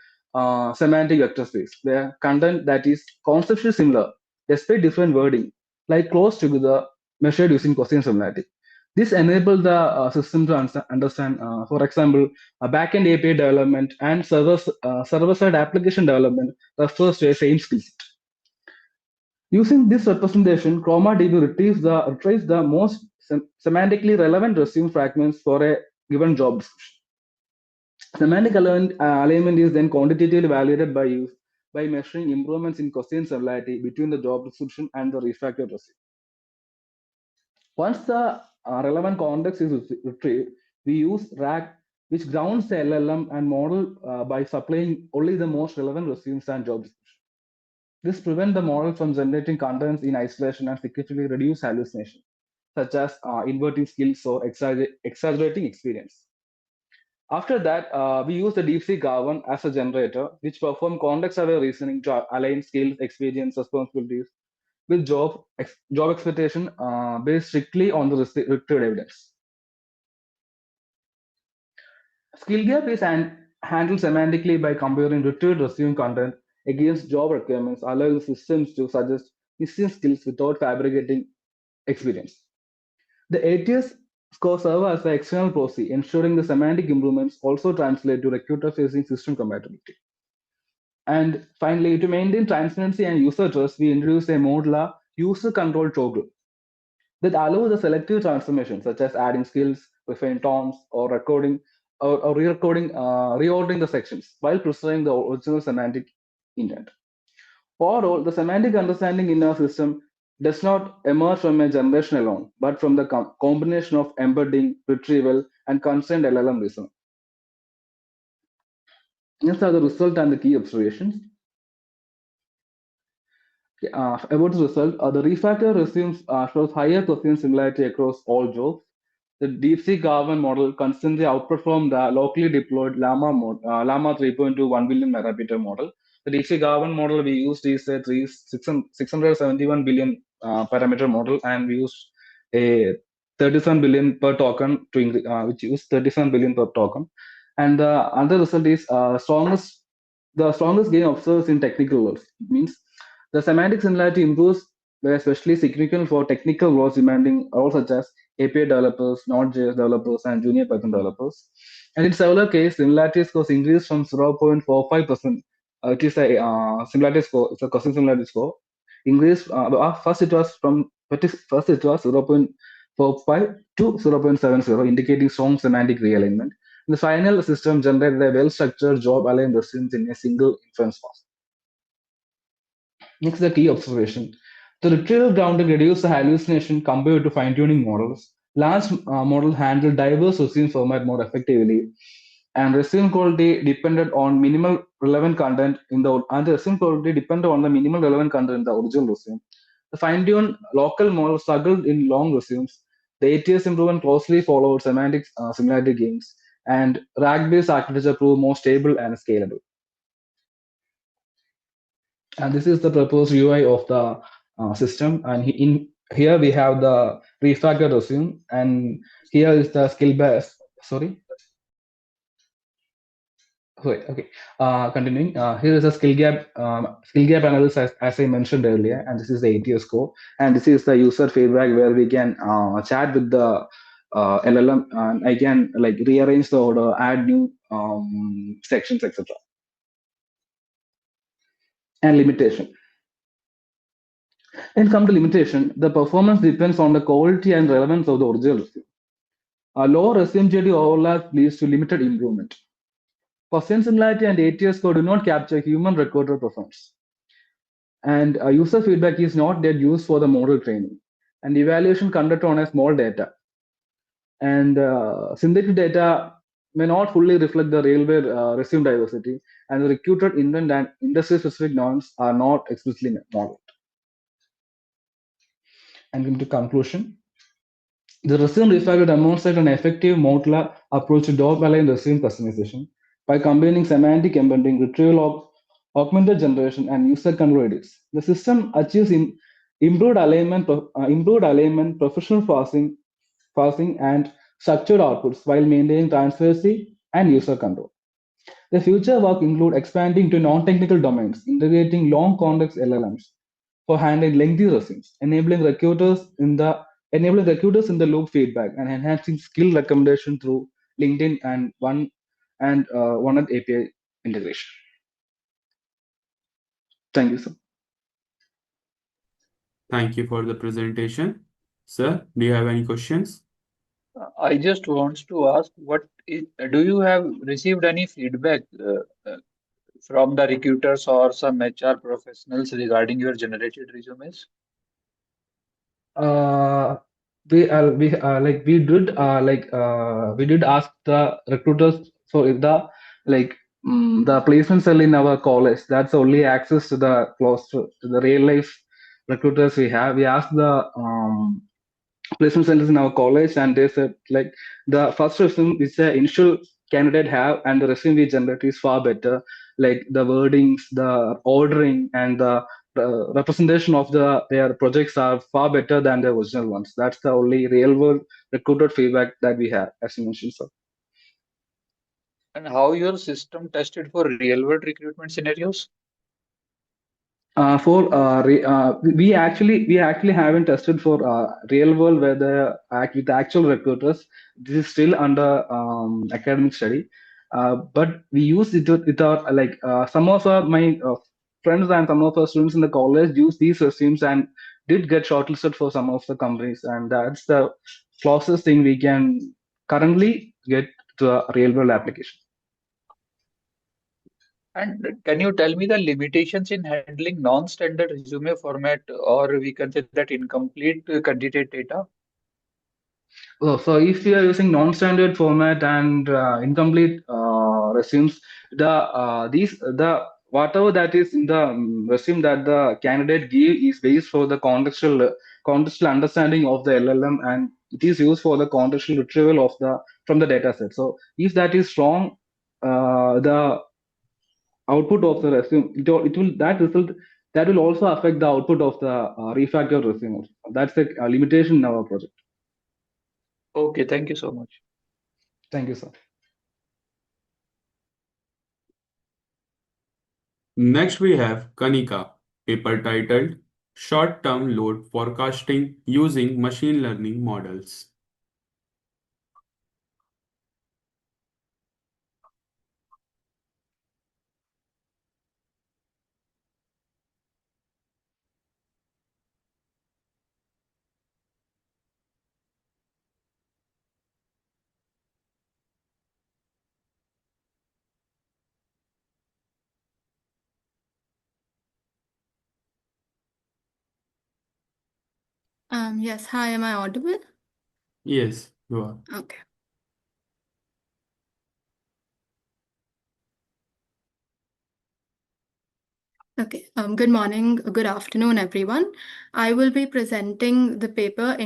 Speaker 10: semantic vector space, where content that is conceptually similar, despite different wording, like close together, measured using question similarity. This enables the system to understand, for example, a backend API development and server-side application development refers to a same skill set. Using this representation, ChromaDB retrieves the most semantically relevant resume fragments for a given job description. Semantic alignment is then quantitatively validated by measuring improvements in question similarity between the job description and the refactored resume. Once the relevant context is retrieved, we use RAG, which grounds the LLM and model by supplying only the most relevant resumes and job description. This prevents the model from generating contents in isolation and significantly reduce hallucination, such as inverting skills or exaggerating experience. After that, we use the DeepSeek R1 as a generator, which perform context-aware reasoning to align skills, experience, responsibilities with job expectation based strictly on the retrieved evidence. Skill gap is handled semantically by comparing retrieved resume content against job requirements, allowing systems to suggest missing skills without fabricating experience. The ATS score serve as the external proxy, ensuring the semantic improvements also translate to recruiter-facing system compatibility. And finally, to maintain transparency and user trust, we introduce a modular user-controlled toggle that allows the selective transformation, such as adding skills, refining tones, or reordering the sections, while preserving the original semantic intent. Overall, the semantic understanding in our system does not emerge from a generation alone, but from the combination of embedding, retrieval, and constrained LLM reasoning. These are the result and the key observations. About the result, the refactor resumes shows higher question similarity across all jobs. The DeepSeek government model constantly outperformed the locally deployed Llama 3.2 1 billion parameter model. The DeepSeek government model we used is a 671 billion parameter model, and we used a 37 billion per token which use 37 billion per token. And the other result is the strongest gain observed in technical roles. Means the semantic similarity improves were especially significant for technical roles demanding roles such as API developers, Node.js developers, and junior Python developers. And in several cases, similarity scores increased from 0.45%. It is a similarity score. It's a question similarity score. Increased. First, it was 0.45 to 0.70, indicating strong semantic realignment. The final system generated a well-structured job-aligned resumes in a single inference pass. Next, the key observation. The retrieval grounding reduced the hallucination compared to fine-tuning models. Large model handled diverse resume format more effectively, and resume quality depended on minimal relevant content in the and the resume quality depended on the minimal relevant content in the original resume. The fine-tuned local model struggled in long resumes. The ATS improvement closely followed semantic similarity gains, and RAG-based architecture proved more stable and scalable. And this is the proposed UI of the system. And in here we have the refactor resume, and here is the skill base. Sorry. Wait, okay. Continuing. Here is a skill gap analysis as I mentioned earlier, and this is the ATS score, and this is the user feedback where we can chat with the LLM, and I can like rearrange the order, add new sections, etc. And limitation. And come to limitation, the performance depends on the quality and relevance of the original resume. A low resume JD overlap leads to limited improvement. Question similarity and ATS score do not capture human recruiter performance. And user feedback is not yet used for the model training. And evaluation conducted on a small data. And synthetic data may not fully reflect the real-world resume diversity, and the recruited intent and industry-specific norms are not explicitly modeled. And into conclusion, the resume refactor demonstrates an effective modular approach to job-aligned resume customization by combining semantic embedding, retrieval, augmented generation, and user control edits. The system achieves improved alignment, professional parsing, and structured outputs while maintaining transparency and user control. The future work include expanding to non-technical domains, integrating long context LLMs for handling lengthy resumes, enabling recruiters in the loop feedback, and enhancing skill recommendation through LinkedIn and one API integration. Thank you, sir.
Speaker 1: Thank you for the presentation. Sir, do you have any questions?
Speaker 2: I just want to ask, do you have received any feedback from the recruiters or some HR professionals regarding your generated resumes?
Speaker 10: We did ask the recruiters for if the placement cell in our college, that's only access to the real life recruiters we have. We asked the placement centers in our college, and they said like the first resume which the initial candidate have and the resume we generate is far better, like the wordings, the ordering, and the representation of their projects are far better than the original ones. That's the only real world recruited feedback that we have, as you mentioned, sir.
Speaker 2: And how your system tested for real world recruitment scenarios?
Speaker 10: We actually haven't tested for real world where the with the actual recruiters. This is still under academic study, but we use it with our some of my friends and some of our students in the college use these resumes and did get shortlisted for some of the companies, and that's the closest thing we can currently get to a real world application.
Speaker 2: And can you tell me the limitations in handling non-standard resume format, or we can say that incomplete candidate data?
Speaker 10: So if we are using non-standard format and incomplete resumes, the whatever that is in the resume that the candidate give is based for the contextual understanding of the LLM, and it is used for the contextual retrieval of the from the data set. So if that is wrong, the output of the resume, it will that result that will also affect the output of the refactored resume. That's a limitation in our project.
Speaker 2: Okay, thank you so much.
Speaker 10: Thank you, sir.
Speaker 1: Next, we have Kanika, paper titled Short Term Load Forecasting Using Machine Learning Models.
Speaker 11: Yes. Hi, am I audible?
Speaker 1: Yes, you are.
Speaker 11: Okay. Okay. Good morning, good afternoon, everyone. I will be presenting the paper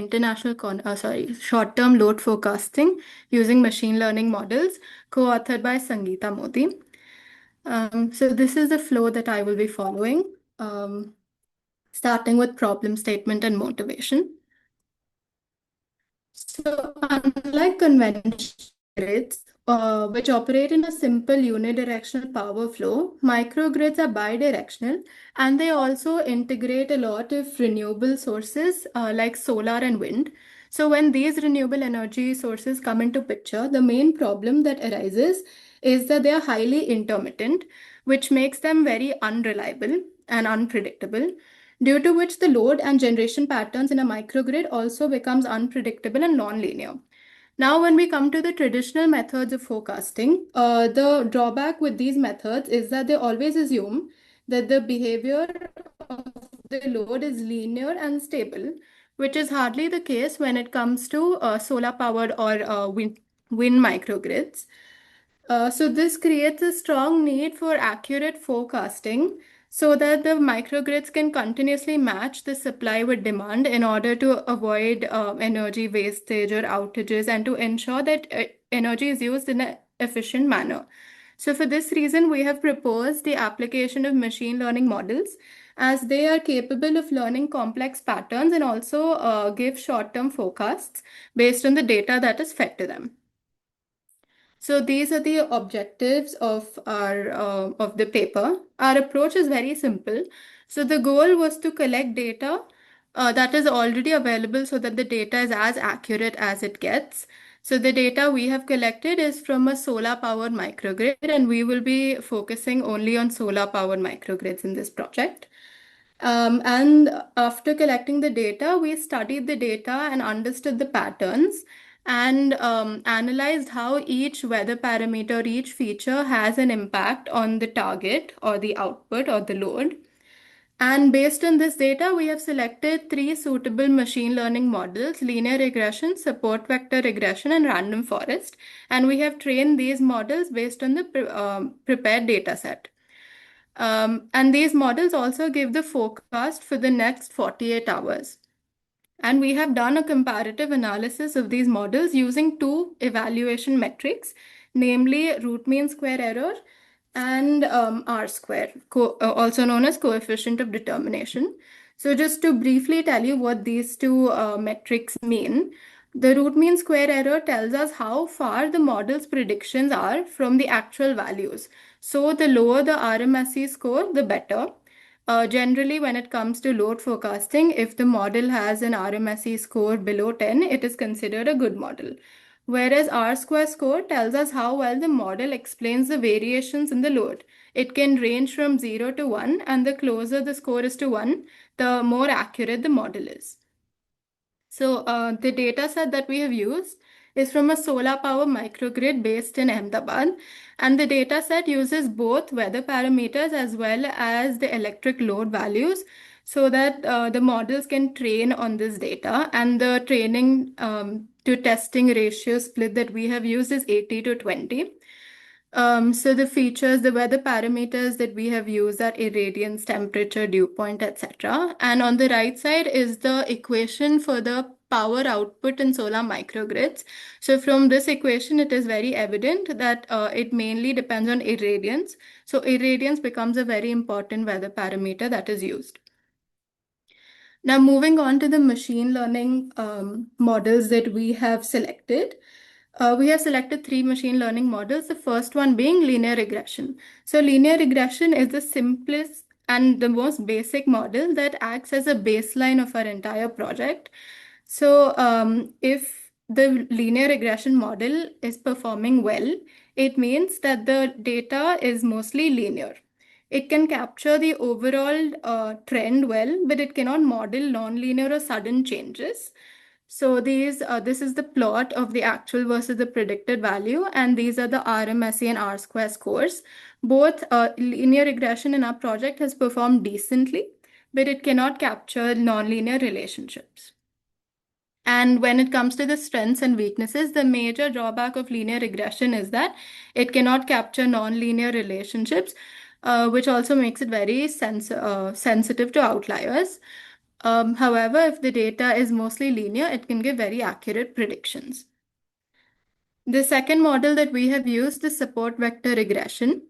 Speaker 11: Short-Term Load Forecasting Using Machine Learning Models, co-authored by Sangeeta Modi. So this is the flow that I will be following, starting with problem statement and motivation. So, unlike conventional grids, which operate in a simple unidirectional power flow, microgrids are bidirectional, and they also integrate a lot of renewable sources like solar and wind. So when these renewable energy sources come into picture, the main problem that arises is that they are highly intermittent, which makes them very unreliable and unpredictable, due to which the load and generation patterns in a microgrid also becomes unpredictable and non-linear. Now, when we come to the traditional methods of forecasting, the drawback with these methods is that they always assume that the behavior of the load is linear and stable, which is hardly the case when it comes to solar powered or wind microgrids. So this creates a strong need for accurate forecasting so that the microgrids can continuously match the supply with demand in order to avoid energy wastage or outages and to ensure that energy is used in an efficient manner. So for this reason, we have proposed the application of machine learning models as they are capable of learning complex patterns and also give short-term forecasts based on the data that is fed to them. So these are the objectives of our of the paper. Our approach is very simple. So the goal was to collect data that is already available so that the data is as accurate as it gets. So the data we have collected is from a solar powered microgrid, and we will be focusing only on solar powered microgrids in this project. And after collecting the data, we studied the data and understood the patterns and analyzed how each weather parameter, each feature has an impact on the target or the output or the load. And based on this data, we have selected three suitable machine learning models: linear regression, support vector regression, and random forest. And we have trained these models based on the prepared data set. And these models also give the forecast for the next 48 hours. And we have done a comparative analysis of these models using two evaluation metrics, namely root mean square error and R square, also known as coefficient of determination. So just to briefly tell you what these two metrics mean, the root mean square error tells us how far the model's predictions are from the actual values. So the lower the RMSE score, the better. Generally, when it comes to load forecasting, if the model has an RMSE score below 10, it is considered a good model. Whereas R square score tells us how well the model explains the variations in the load. It can range from 0 to 1, and the closer the score is to 1, the more accurate the model is. So the data set that we have used is from a solar power microgrid based in Ahmedabad. And the data set uses both weather parameters as well as the electric load values so that the models can train on this data. And the training to testing ratio split that we have used is 80 to 20. So the features, the weather parameters that we have used are irradiance, temperature, dew point, etc. And on the right side is the equation for the power output in solar microgrids. So from this equation, it is very evident that it mainly depends on irradiance. So irradiance becomes a very important weather parameter that is used. Now moving on to the machine learning models that we have selected. We have selected three machine learning models, the first one being linear regression. So linear regression is the simplest and the most basic model that acts as a baseline of our entire project. So if the linear regression model is performing well, it means that the data is mostly linear. It can capture the overall trend well, but it cannot model nonlinear or sudden changes. So this is the plot of the actual versus the predicted value, and these are the RMSE and R-square scores. Both linear regression in our project has performed decently, but it cannot capture nonlinear relationships. And when it comes to the strengths and weaknesses, the major drawback of linear regression is that it cannot capture nonlinear relationships, which also makes it very sensitive to outliers. However, if the data is mostly linear, it can give very accurate predictions. The second model that we have used is support vector regression.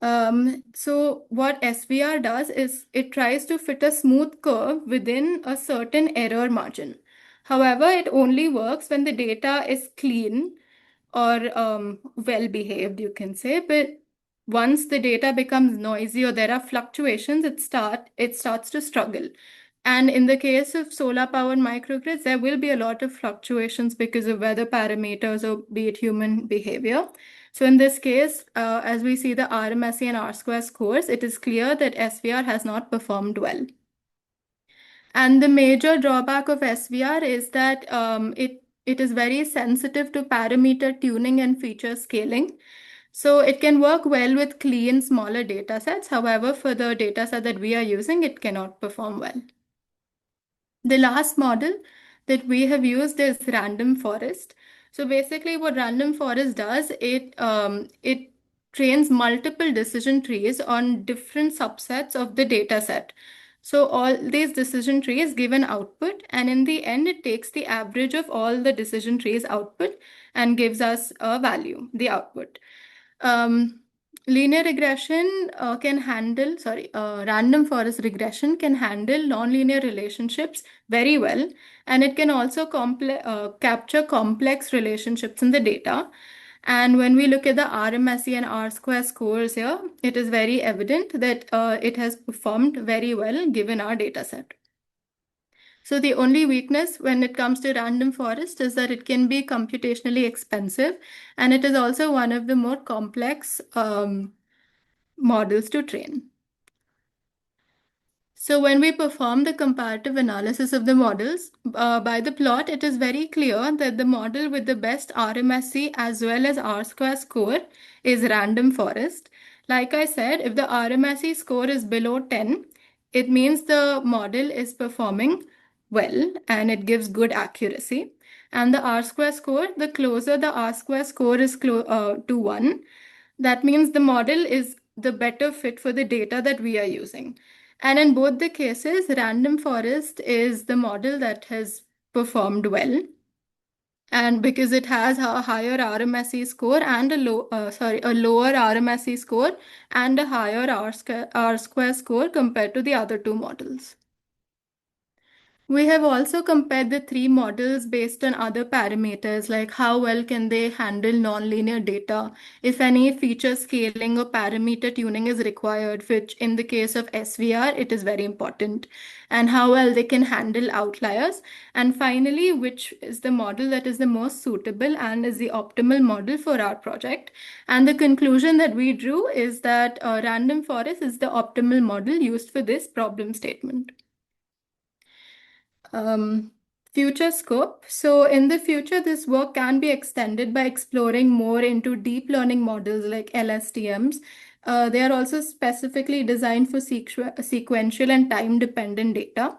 Speaker 11: So what SVR does is it tries to fit a smooth curve within a certain error margin. However, it only works when the data is clean or well behaved, you can say. But once the data becomes noisy or there are fluctuations, it starts to struggle. And in the case of solar powered microgrids, there will be a lot of fluctuations because of weather parameters or be it human behavior. So in this case, as we see the RMSE and R-square scores, it is clear that SVR has not performed well. And the major drawback of SVR is that it is very sensitive to parameter tuning and feature scaling. So it can work well with clean, smaller data sets. However, for the data set that we are using, it cannot perform well. The last model that we have used is random forest. So basically what random forest does, it trains multiple decision trees on different subsets of the data set. So all these decision trees give an output, and in the end, it takes the average of all the decision trees output and gives us a value, the output. Linear regression random forest regression can handle nonlinear relationships very well, and it can also capture complex relationships in the data. And when we look at the RMSE and R-square scores here, it is very evident that it has performed very well given our data set. So the only weakness when it comes to random forest is that it can be computationally expensive, and it is also one of the more complex models to train. So when we perform the comparative analysis of the models, by the plot, it is very clear that the model with the best RMSE as well as R-square score is random forest. Like I said, if the RMSE score is below 10, it means the model is performing well and it gives good accuracy. And the R-square score, the closer the R-square score is to 1, that means the model is the better fit for the data that we are using. And in both the cases, random forest is the model that has performed well. And because it has a higher RMSE score and a lower RMSE score and a higher R-square score compared to the other two models. We have also compared the three models based on other parameters like how well can they handle nonlinear data, if any feature scaling or parameter tuning is required, which in the case of SVR, it is very important, and how well they can handle outliers. And finally, which is the model that is the most suitable and is the optimal model for our project. And the conclusion that we drew is that random forest is the optimal model used for this problem statement. Future scope. So in the future, this work can be extended by exploring more into deep learning models like LSTMs. They are also specifically designed for sequential and time-dependent data.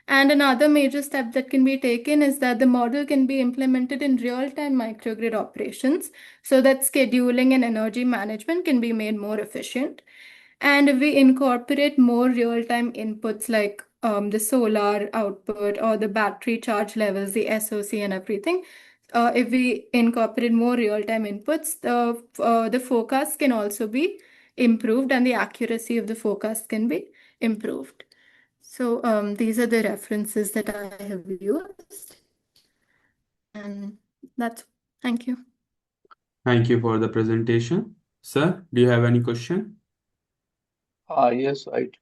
Speaker 11: And another major step that can be taken is that the model can be implemented in real-time microgrid operations so that scheduling and energy management can be made more efficient. And if we incorporate more real-time inputs like the solar output or the battery charge levels, the SOC and everything, if we incorporate more real-time inputs, the forecast can also be improved and the accuracy of the forecast can be improved. So these are the references that I have used. And thank you.
Speaker 1: Thank you for the presentation. Sir, do you have any question?
Speaker 2: Yes, right.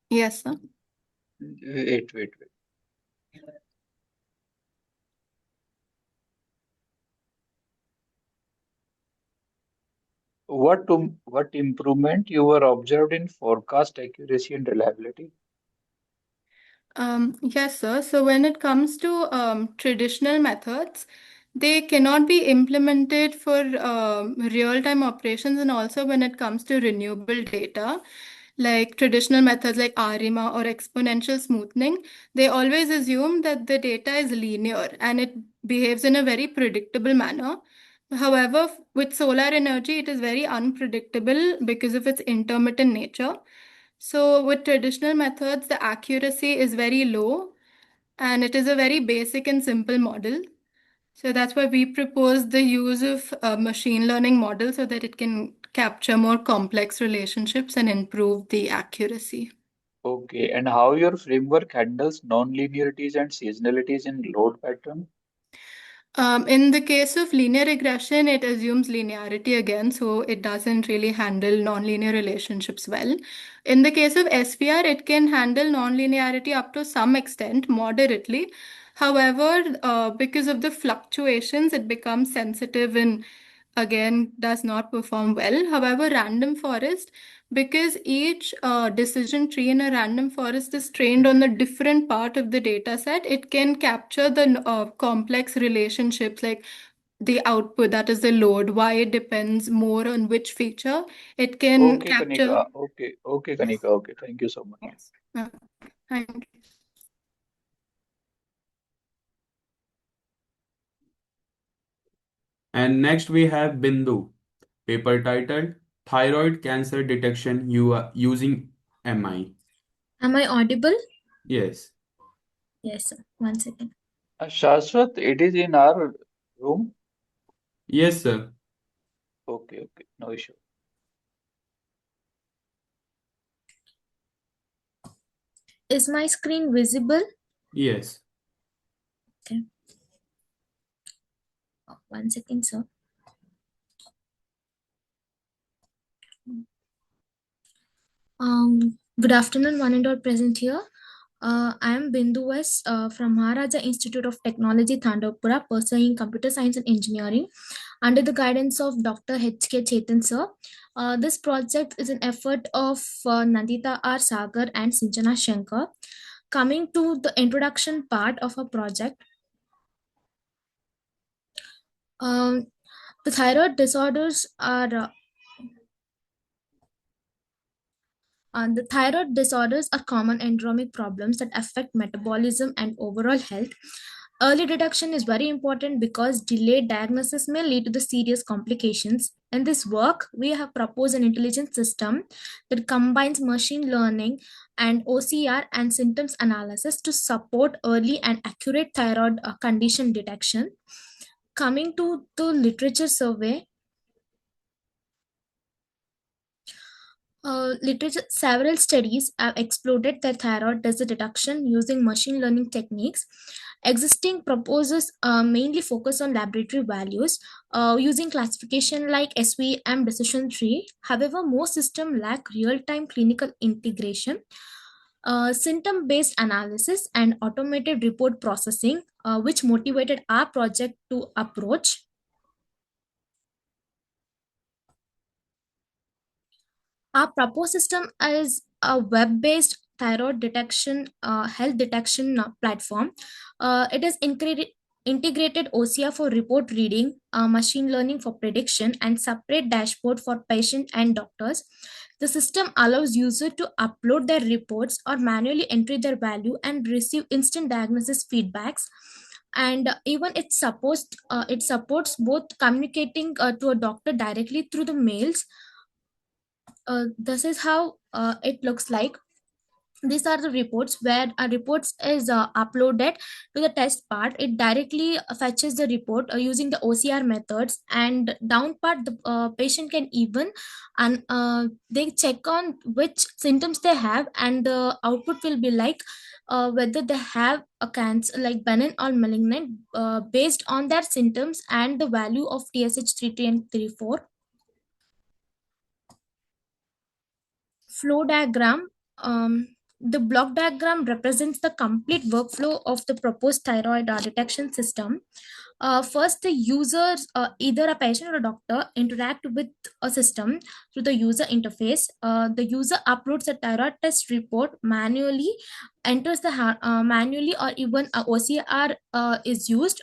Speaker 11: Yes, sir.
Speaker 2: Wait. What improvement you were observed in forecast accuracy and reliability?
Speaker 11: Yes, sir. So when it comes to traditional methods, they cannot be implemented for real-time operations, and also when it comes to renewable data, like traditional methods like ARIMA or exponential smoothing, they always assume that the data is linear and it behaves in a very predictable manner. However, with solar energy, it is very unpredictable because of its intermittent nature. So with traditional methods, the accuracy is very low and it is a very basic and simple model. So that's why we propose the use of a machine learning model so that it can capture more complex relationships and improve the accuracy.
Speaker 2: Okay, and how your framework handles non-linearities and seasonalities in load pattern?
Speaker 11: In the case of linear regression, it assumes linearity again, so it doesn't really handle nonlinear relationships well. In the case of SVR, it can handle nonlinearity up to some extent, moderately. However, because of the fluctuations, it becomes sensitive and again does not perform well. However, random forest, because each decision tree in a random forest is trained on a different part of the data set, it can capture the complex relationships like the output, that is the load, why it depends more on which feature. It can
Speaker 2: Okay,
Speaker 11: capture.
Speaker 2: Kanika. Okay,
Speaker 11: Yes.
Speaker 2: Kanika. Okay, thank you so much.
Speaker 11: Yes. Thank you.
Speaker 1: And next we have Bindu, paper titled Thyroid Cancer Detection Using MI.
Speaker 12: Am I audible?
Speaker 1: Yes.
Speaker 12: Yes, sir. One second.
Speaker 2: Shashwat, it is in our room.
Speaker 1: Yes, sir.
Speaker 2: Okay, no issue.
Speaker 12: Is my screen visible?
Speaker 1: Yes.
Speaker 12: Okay. One second, sir. Good afternoon, one and all present here. I am Bindu West from Maharaja Institute of Technology, Thandavpura, pursuing computer science and engineering under the guidance of Dr. H.K. Chetan sir. This project is an effort of Nandita R. Sagar and Sinchana Shankar. Coming to the introduction part of our project, the thyroid disorders are the thyroid disorders are common endemic problems that affect metabolism and overall health. Early detection is very important because delayed diagnosis may lead to the serious complications. In this work, we have proposed an intelligent system that combines machine learning and OCR and symptoms analysis to support early and accurate thyroid condition detection. Coming to the literature survey, several studies have explored the thyroid disease detection using machine learning techniques. Existing proposals mainly focus on laboratory values using classification like SVM decision tree. However, most systems lack real-time clinical integration, symptom-based analysis, and automated report processing, which motivated our project to approach. Our proposed system is a web-based thyroid detection, health detection platform. It is integrated OCR for report reading, machine learning for prediction, and separate dashboard for patient and doctors. The system allows users to upload their reports or manually enter their value and receive instant diagnosis feedbacks. And even it supports both communicating to a doctor directly through the mails. This is how it looks like. These are the reports where a reports is uploaded to the test part. It directly fetches the report using the OCR methods, and down part the patient can even and they check on which symptoms they have, and the output will be like whether they have a cancer like benign or malignant based on their symptoms and the value of TSH33 and 34. Flow diagram. The block diagram represents the complete workflow of the proposed thyroid detection system. First, the users, either a patient or a doctor, interact with a system through the user interface. The user uploads a thyroid test report manually, enters the manually, or even a OCR is used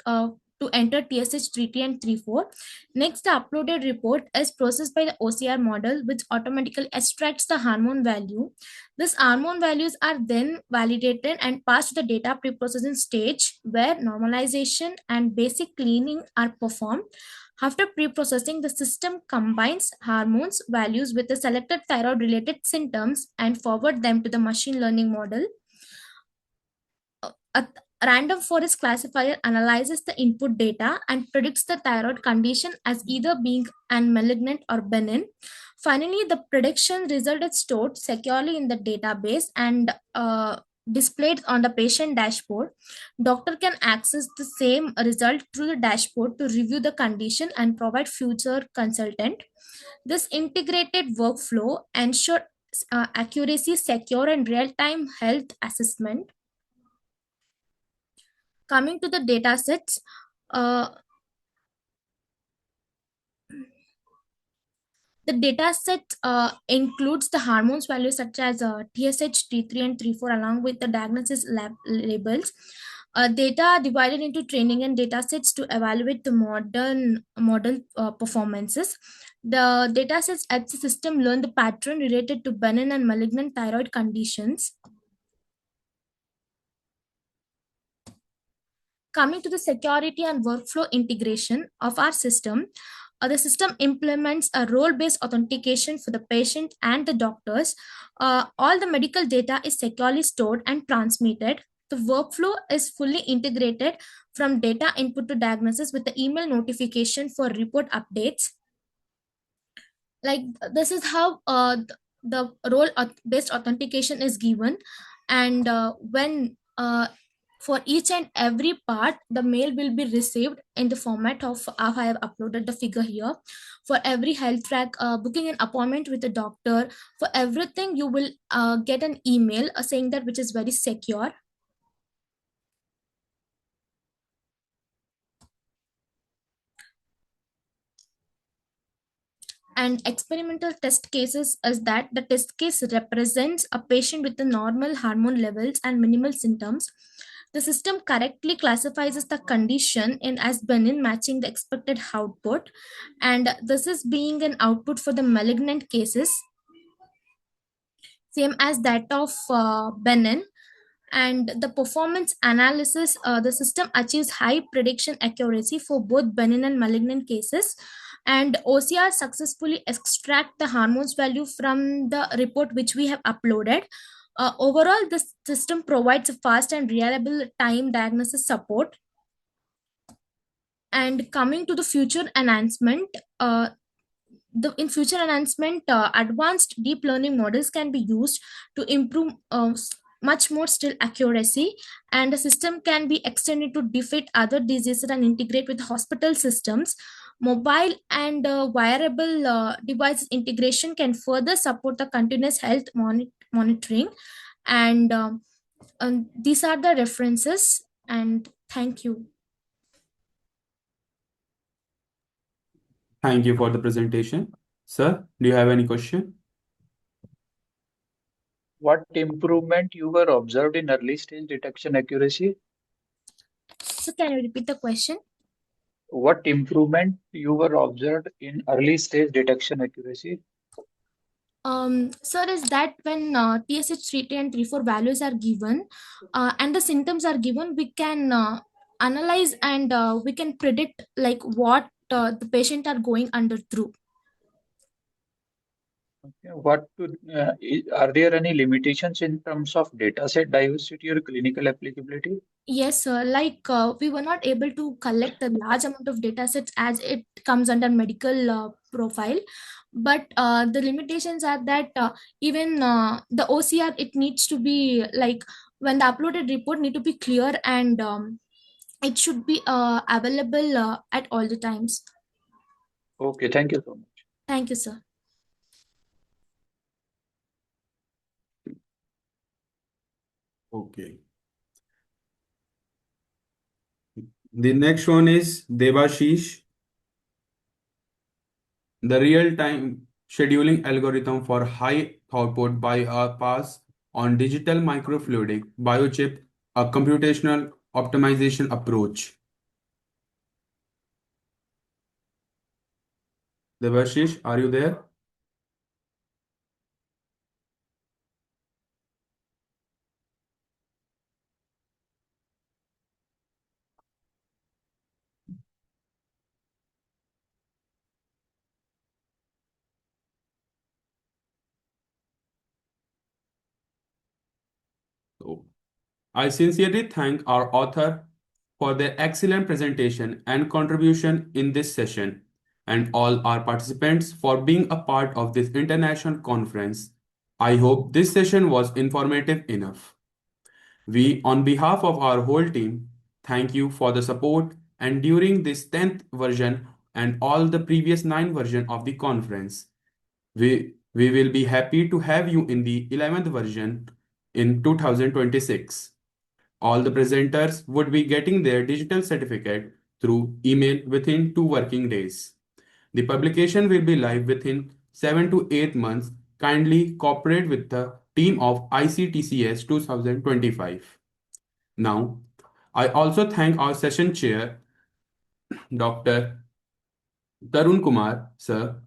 Speaker 12: to enter TSH33 and 34. Next, the uploaded report is processed by the OCR model, which automatically extracts the hormone value. These hormone values are then validated and passed to the data preprocessing stage, where normalization and basic cleaning are performed. After preprocessing, the system combines hormones values with the selected thyroid related symptoms and forward them to the machine learning model. A random forest classifier analyzes the input data and predicts the thyroid condition as either being an malignant or benign. Finally, the prediction result is stored securely in the database and displayed on the patient dashboard. Doctor can access the same result through the dashboard to review the condition and provide future consultant. This integrated workflow ensures accuracy, secure, and real-time health assessment. Coming to the data sets, the data set includes the hormones values such as TSH, T3, and 34, along with the diagnosis labels. Data divided into training and data sets to evaluate the model performances. The data sets help the system learn the pattern related to benign and malignant thyroid conditions. Coming to the security and workflow integration of our system, the system implements a role-based authentication for the patient and the doctors. All the medical data is securely stored and transmitted. The workflow is fully integrated from data input to diagnosis with the email notification for report updates. Like this is how the role-based authentication is given, and when for each and every part the mail will be received in the format of I have uploaded the figure here. For every health track, booking an appointment with a doctor, for everything you will get an email saying that, which is very secure. And experimental test cases is that the test case represents a patient with the normal hormone levels and minimal symptoms. The system correctly classifies the condition in as benign, matching the expected output, and this is being an output for the malignant cases, same as that of benign. And the performance analysis, the system achieves high prediction accuracy for both benign and malignant cases, and OCR successfully extract the hormones value from the report which we have uploaded. Overall, the system provides a fast and reliable time diagnosis support. And coming to the future enhancement, in future enhancement, advanced deep learning models can be used to improve much more still accuracy, and the system can be extended to defeat other diseases and integrate with hospital systems. Mobile and wearable device integration can further support the continuous health monitoring, and these are the references, and thank you.
Speaker 1: Thank you for the presentation. Sir, do you have any question?
Speaker 2: What improvement you were observed in early stage detection accuracy?
Speaker 12: So can you repeat the question?
Speaker 2: What improvement you were observed in early stage detection accuracy?
Speaker 12: Sir, is that when TSH 3 and 3 4 values are given and the symptoms are given, we can analyze and we can predict like what the patient are going under through.
Speaker 2: Okay. Are there any limitations in terms of data set diversity or clinical applicability?
Speaker 12: Yes, sir. Like we were not able to collect a large amount of data sets as it comes under medical profile, but the limitations are that even the OCR it needs to be like when the uploaded report need to be clear and it should be available at all the times.
Speaker 2: Okay, thank you so much.
Speaker 12: Thank you, sir.
Speaker 1: Okay. The next one is Devashish, the real-time scheduling algorithm for high throughput bypass on digital microfluidic biochip, a computational optimization approach. Devashish, are you there? So, I sincerely thank our author for their excellent presentation and contribution in this session, and all our participants for being a part of this international conference. I hope this session was informative enough. We, on behalf of our whole team, thank you for the support and during this 10th version and all the previous 9 versions of the conference. We will be happy to have you in the 11th version in 2026. All the presenters would be getting their digital certificate through email within 2 working days. The publication will be live within 7 to 8 months. Kindly cooperate with the team of ICTCS 2025. Now, I also thank our session chair, Dr. Tarun Kumar, sir.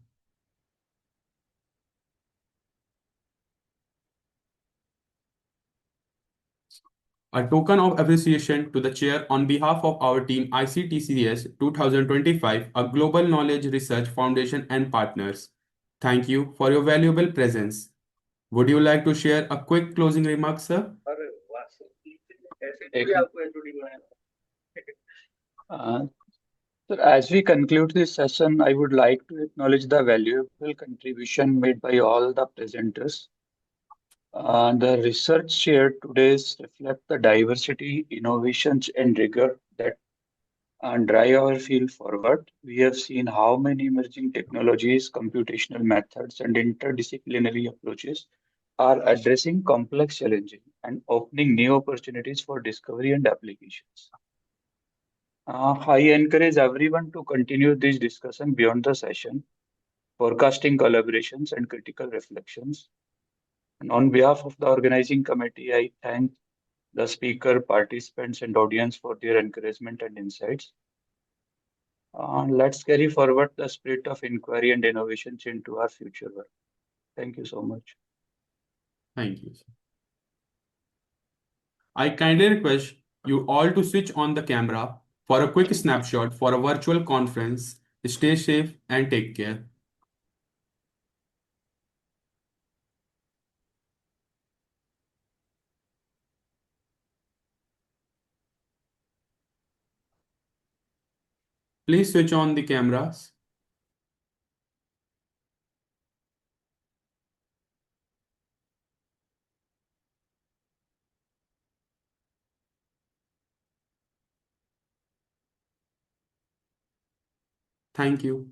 Speaker 1: A token of appreciation to the chair on behalf of our team ICTCS 2025, a global knowledge research foundation and partners. Thank you for your valuable presence. Would you like to share a quick closing remark, sir?
Speaker 2: Uh, So as we conclude this session, I would like to acknowledge the valuable contribution made by all the presenters. The research shared today reflect the diversity, innovations, and rigor that drive our field forward. We have seen how many emerging technologies, computational methods, and interdisciplinary approaches are addressing complex challenges and opening new opportunities for discovery and applications. I encourage everyone to continue this discussion beyond the session, forecasting collaborations and critical reflections. And on behalf of the organizing committee, I thank the speaker, participants, and audience for their encouragement and insights. Let's carry forward the spirit of inquiry and innovations into our future work. Thank you so much.
Speaker 1: Thank you, sir. I kindly request you all to switch on the camera for a quick snapshot for a virtual conference. Stay safe and take care. Please switch on the cameras. Thank you.